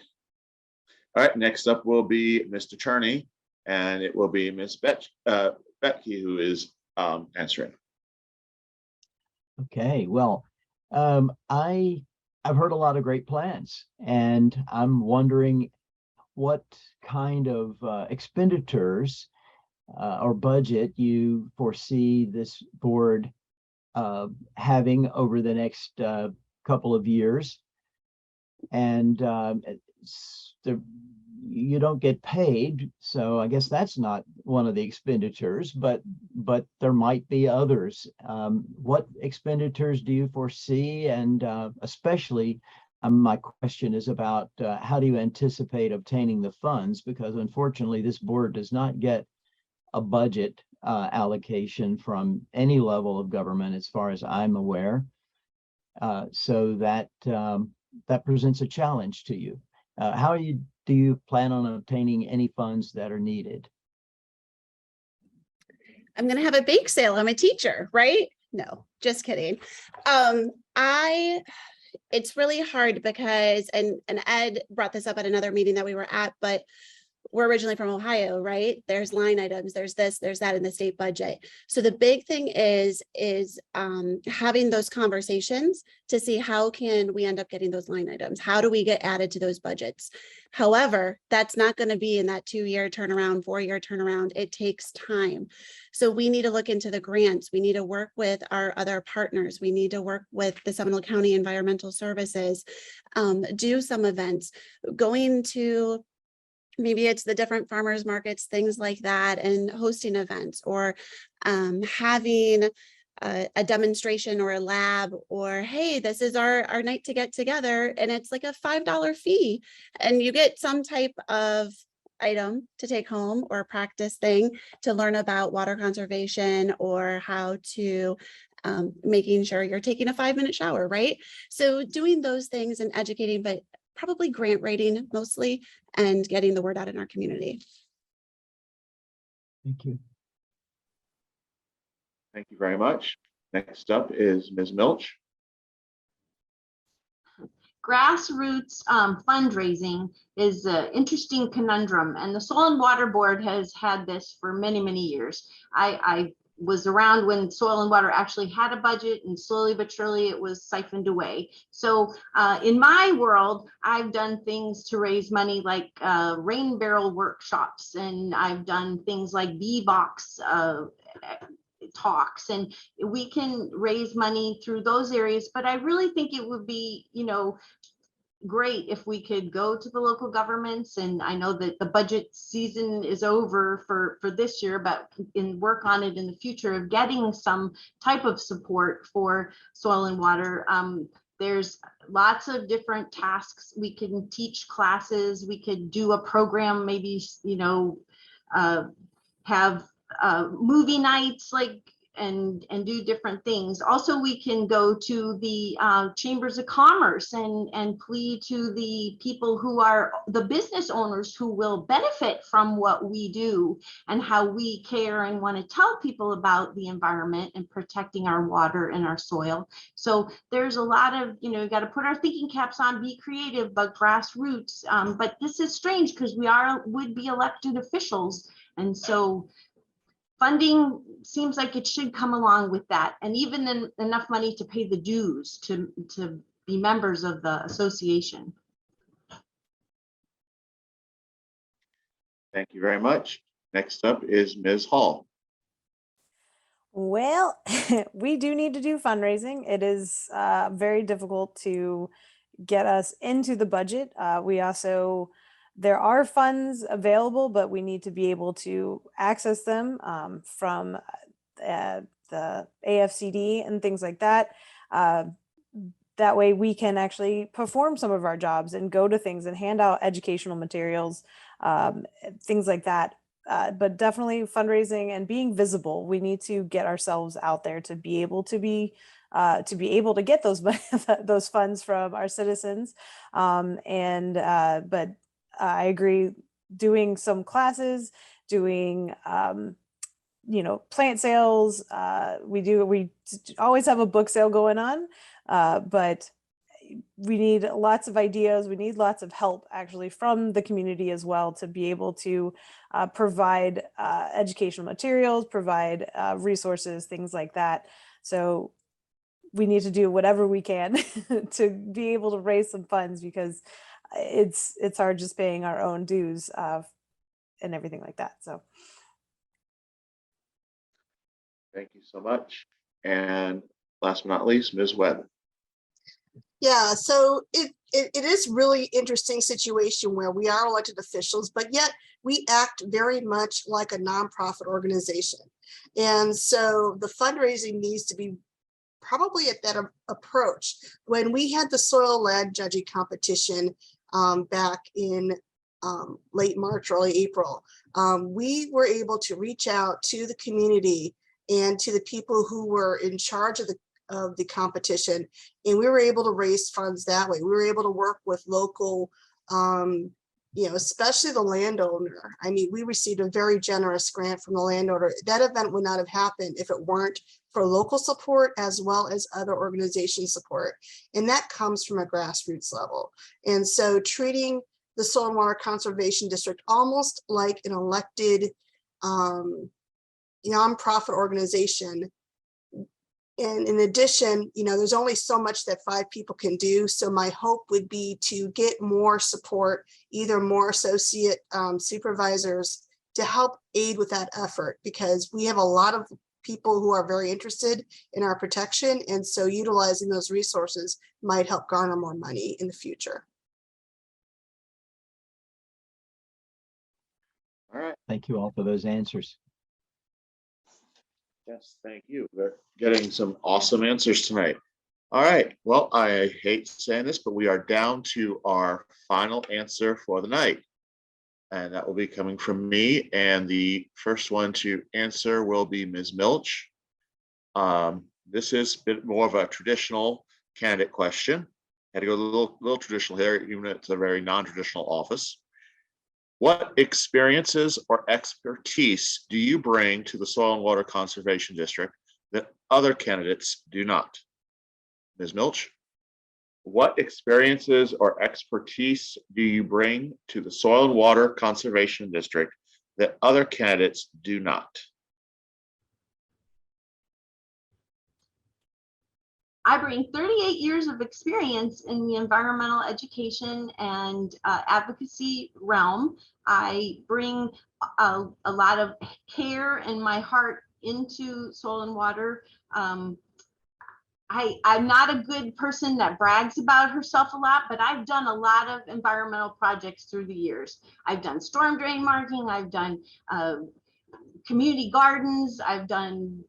right. Next up will be Mr. Turney, and it will be Ms. Betche who is answering. Okay, well, I've heard a lot of great plans, and I'm wondering what kind of expenditures or budget you foresee this board having over the next couple of years. And you don't get paid, so I guess that's not one of the expenditures, but there might be others. What expenditures do you foresee? And especially my question is about how do you anticipate obtaining the funds? Because unfortunately this board does not get a budget allocation from any level of government as far as I'm aware. So that presents a challenge to you. How do you plan on obtaining any funds that are needed? I'm going to have a bake sale. I'm a teacher, right? No, just kidding. I it's really hard because, and Ed brought this up at another meeting that we were at, but we're originally from Ohio, right? There's line items, there's this, there's that in the state budget. So the big thing is having those conversations to see how can we end up getting those line items? How do we get added to those budgets? However, that's not going to be in that 2-year turnaround, 4-year turnaround. It takes time. So we need to look into the grants. We need to work with our other partners. We need to work with the Seminole County Environmental Services, do some events, going to maybe it's the different farmers markets, things like that, and hosting events, or having a demonstration or a lab, or hey, this is our night to get together, and it's like a $5 fee, and you get some type of item to take home or practice thing to learn about water conservation or how to making sure you're taking a 5-minute shower, right? So doing those things and educating, but probably grant writing mostly, and getting the word out in our community. Thank you. Thank you very much. Next up is Ms. Milch. Grassroots fundraising is an interesting conundrum, and the Soil and Water Board has had this for many, many years. I was around when Soil and Water actually had a budget, and slowly but surely it was siphoned away. So in my world, I've done things to raise money like rain barrel workshops, and I've done things like bee box talks, and we can raise money through those areas. But I really think it would be, great if we could go to the local governments, and I know that the budget season is over for this year, but work on it in the future of getting some type of support for soil and water. There's lots of different tasks. We can teach classes, we could do a program, maybe, have movie nights, like, and do different things. Also, we can go to the chambers of commerce and plead to the people who are the business owners who will benefit from what we do and how we care and want to tell people about the environment and protecting our water and our soil. So there's a lot of, got to put our thinking caps on, be creative, but grassroots. But this is strange because we would be elected officials, and so funding seems like it should come along with that, and even enough money to pay the dues to be members of the association. Thank you very much. Next up is Ms. Hall. Well, we do need to do fundraising. It is very difficult to get us into the budget. There are funds available, but we need to be able to access them from the AFCD and things like that. That way we can actually perform some of our jobs and go to things and hand out educational materials, things like that. But definitely fundraising and being visible. We need to get ourselves out there to be able to get those funds from our citizens. But I agree, doing some classes, doing plant sales. We always have a book sale going on, but we need lots of ideas. We need lots of help actually from the community as well to be able to provide educational materials, provide resources, things like that. So we need to do whatever we can to be able to raise some funds, because it's hard just paying our own dues and everything like that. So Thank you so much. And last but not least, Ms. Webb. Yeah, so it is really interesting situation where we are elected officials, but yet we act very much like a nonprofit organization. And so the fundraising needs to be probably at that approach. When we had the soil-led judging competition back in late March, early April, we were able to reach out to the community and to the people who were in charge of the competition, and we were able to raise funds that way. We were able to work with local especially the landowner. I mean, we received a very generous grant from the landowner. That event would not have happened if it weren't for local support as well as other organization support. And that comes from a grassroots level. And so treating the Soil and Water Conservation District almost like an elected nonprofit organization. And in addition, there's only so much that 5 people can do. So my hope would be to get more support, either more associate supervisors to help aid with that effort, because we have a lot of people who are very interested in our protection. And so utilizing those resources might help garner more money in the future. All right. Thank you all for those answers. Yes, thank you. We're getting some awesome answers tonight. All right. Well, I hate saying this, but we are down to our final answer for the night. And that will be coming from me. And the first one to answer will be Ms. Milch. This is a bit more of a traditional candidate question. Had to go a little traditional here, even though it's a very non-traditional office. What experiences or expertise do you bring to the Soil and Water Conservation District that other candidates do not? Ms. Milch, what experiences or expertise do you bring to the Soil and Water Conservation District that other candidates do not? I bring 38 years of experience in the environmental education and advocacy realm. I bring a lot of care and my heart into soil and water. I'm not a good person that brags about herself a lot, but I've done a lot of environmental projects through the years. I've done storm drain marking, I've done community gardens, I've done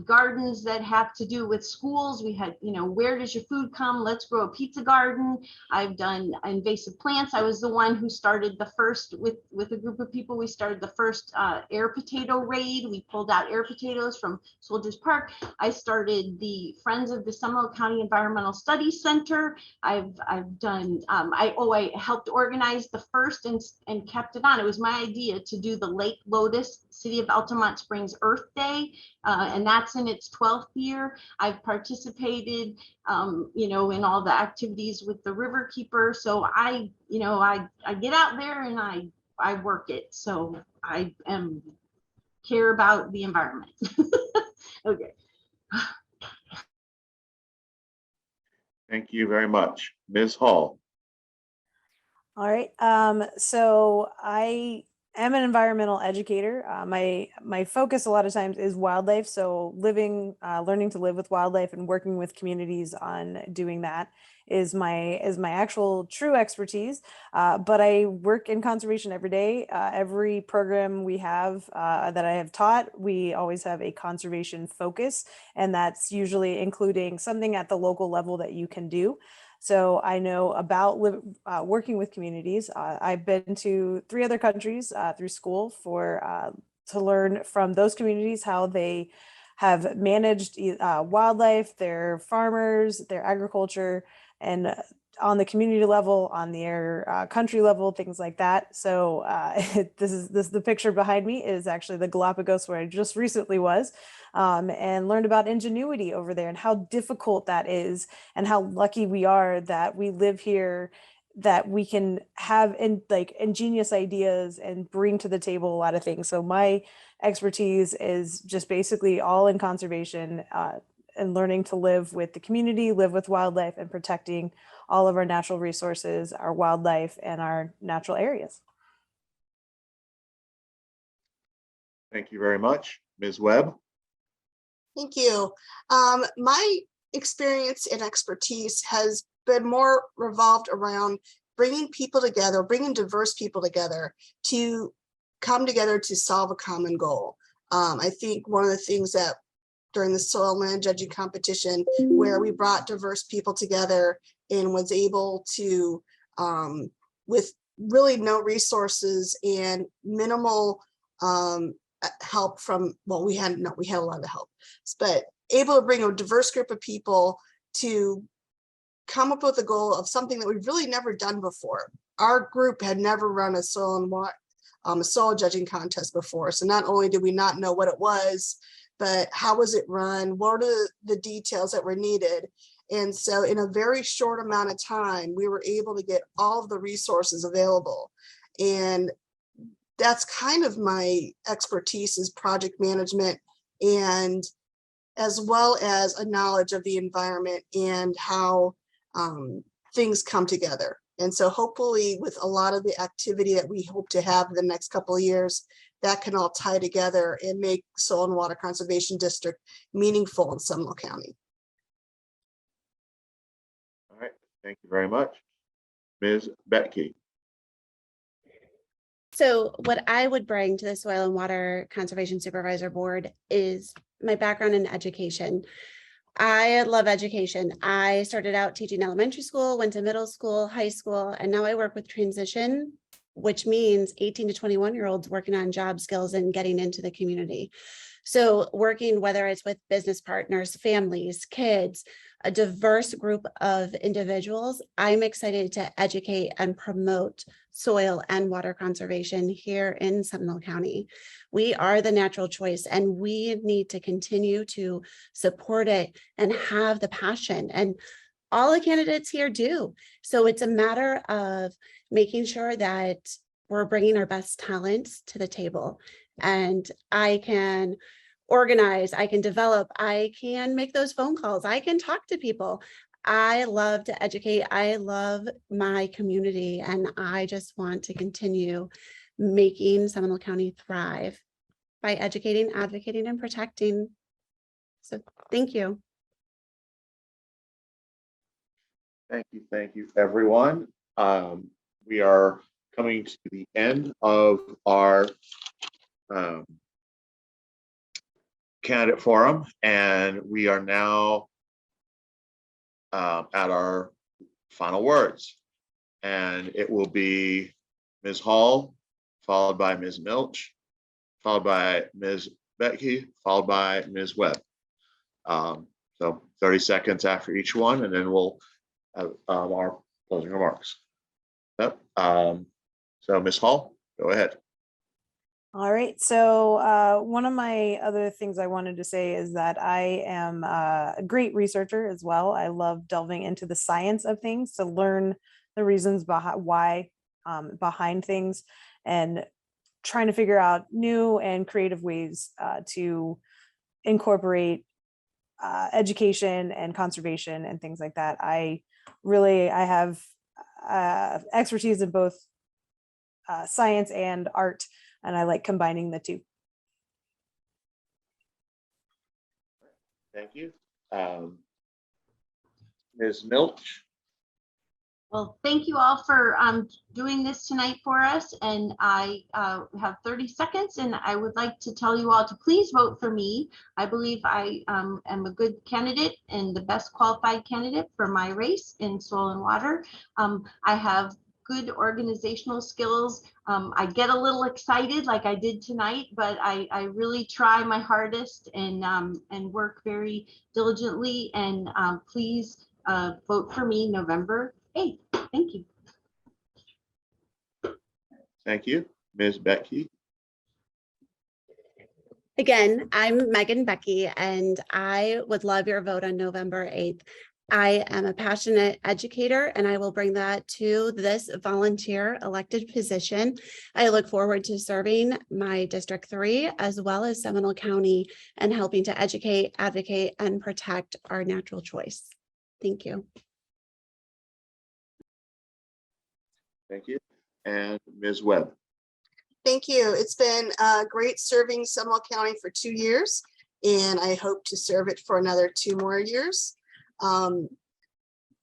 gardens that have to do with schools. We had, where does your food come? Let's grow a pizza garden. I've done invasive plants. I was the one who started the first, with a group of people, we started the first air potato raid. We pulled out air potatoes from Soldiers Park. I started the Friends of the Seminole County Environmental Studies Center. I've done, I helped organize the first and kept it on. It was my idea to do the Lake Lotus City of Altamont Springs Earth Day. And that's in its 12th year. I've participated, in all the activities with the Riverkeeper. So I get out there and I work it. So I care about the environment. Okay. Thank you very much. Ms. Hall. All right. So I am an environmental educator. My focus a lot of times is wildlife. So learning to live with wildlife and working with communities on doing that is my actual true expertise. But I work in conservation every day. Every program we have that I have taught, we always have a conservation focus, and that's usually including something at the local level that you can do. So I know about working with communities. I've been to 3 other countries through school to learn from those communities how they have managed wildlife, their farmers, their agriculture, and on the community level, on their country level, things like that. So this is the picture behind me is actually the Galapagos, where I just recently was, and learned about ingenuity over there and how difficult that is, and how lucky we are that we live here, that we can have ingenious ideas and bring to the table a lot of things. So my expertise is just basically all in conservation and learning to live with the community, live with wildlife, and protecting all of our natural resources, our wildlife, and our natural areas. Thank you very much. Ms. Webb. Thank you. My experience and expertise has been more revolved around bringing people together, bringing diverse people together to come together to solve a common goal. I think one of the things that during the soil land judging competition, where we brought diverse people together and was able to, with really no resources and minimal help from, well, we had a lot of help, but able to bring a diverse group of people to come up with a goal of something that we've really never done before. Our group had never run a soil judging contest before. So not only did we not know what it was, but how was it run? What are the details that were needed? And so in a very short amount of time, we were able to get all of the resources available. And that's kind of my expertise, is project management, and as well as a knowledge of the environment and how things come together. And so hopefully with a lot of the activity that we hope to have in the next couple of years, that can all tie together and make Soil and Water Conservation District meaningful in Seminole County. All right, thank you very much. Ms. Betche. So what I would bring to the Soil and Water Conservation Supervisor Board is my background in education. I love education. I started out teaching elementary school, went to middle school, high school, and now I work with transition, which means 18 to 21-year-olds working on job skills and getting into the community. So working, whether it's with business partners, families, kids, a diverse group of individuals, I'm excited to educate and promote soil and water conservation here in Seminole County. We are the natural choice, and we need to continue to support it and have the passion. And all the candidates here do. So it's a matter of making sure that we're bringing our best talents to the table. And I can organize, I can develop, I can make those phone calls, I can talk to people. I love to educate. I love my community, and I just want to continue making Seminole County thrive by educating, advocating, and protecting. So thank you. Thank you, everyone. We are coming to the end of our candidate forum, and we are now at our final words. And it will be Ms. Hall, followed by Ms. Milch, followed by Ms. Betche, followed by Ms. Webb. So 30 seconds after each one, and then we'll have our closing remarks. Yep. So Ms. Hall, go ahead. All right. So one of my other things I wanted to say is that I am a great researcher as well. I love delving into the science of things to learn the reasons behind why behind things, and trying to figure out new and creative ways to incorporate education and conservation and things like that. I have expertise in both science and art, and I like combining the two. Thank you. Ms. Milch. Well, thank you all for doing this tonight for us. And I have 30 seconds, and I would like to tell you all to please vote for me. I believe I am a good candidate and the best qualified candidate for my race in soil and water. I have good organizational skills. I get a little excited like I did tonight, but I really try my hardest and work very diligently. And please vote for me November 8th. Thank you. Thank you. Ms. Betche. Again, I'm Megan Betche, and I would love your vote on November 8th. I am a passionate educator, and I will bring that to this volunteer elected position. I look forward to serving my District 3 as well as Seminole County and helping to educate, advocate, and protect our natural choice. Thank you. Thank you. And Ms. Webb. Thank you. It's been great serving Seminole County for 2 years, and I hope to serve it for another 2 more years.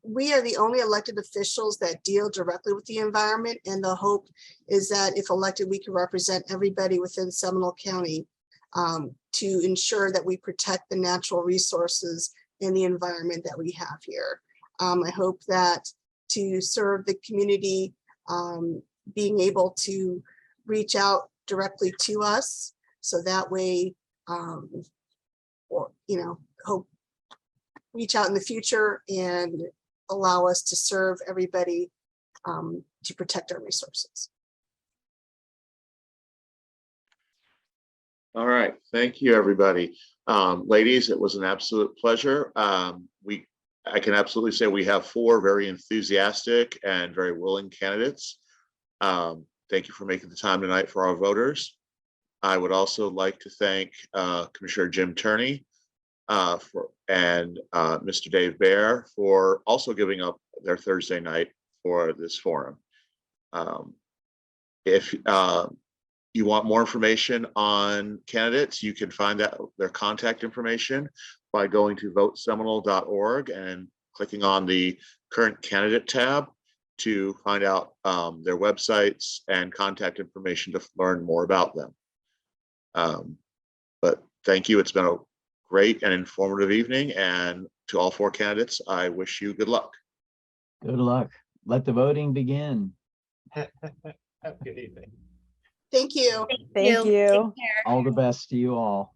We are the only elected officials that deal directly with the environment, and the hope is that if elected, we can represent everybody within Seminole County to ensure that we protect the natural resources and the environment that we have here. I hope that to serve the community, being able to reach out directly to us, so that way, or hope reach out in the future and allow us to serve everybody, to protect our resources. All right, thank you, everybody. Ladies, it was an absolute pleasure. I can absolutely say we have 4 very enthusiastic and very willing candidates. Thank you for making the time tonight for our voters. I would also like to thank Commissioner Jim Turney and Mr. Dave Baer for also giving up their Thursday night for this forum. If you want more information on candidates, you can find their contact information by going to voteseminole.org and clicking on the current candidate tab to find out their websites and contact information to learn more about them. But thank you. It's been a great and informative evening. And to all 4 candidates, I wish you good luck. Good luck. Let the voting begin. Have a good evening. Thank you. Thank you. Take care. All the best to you all.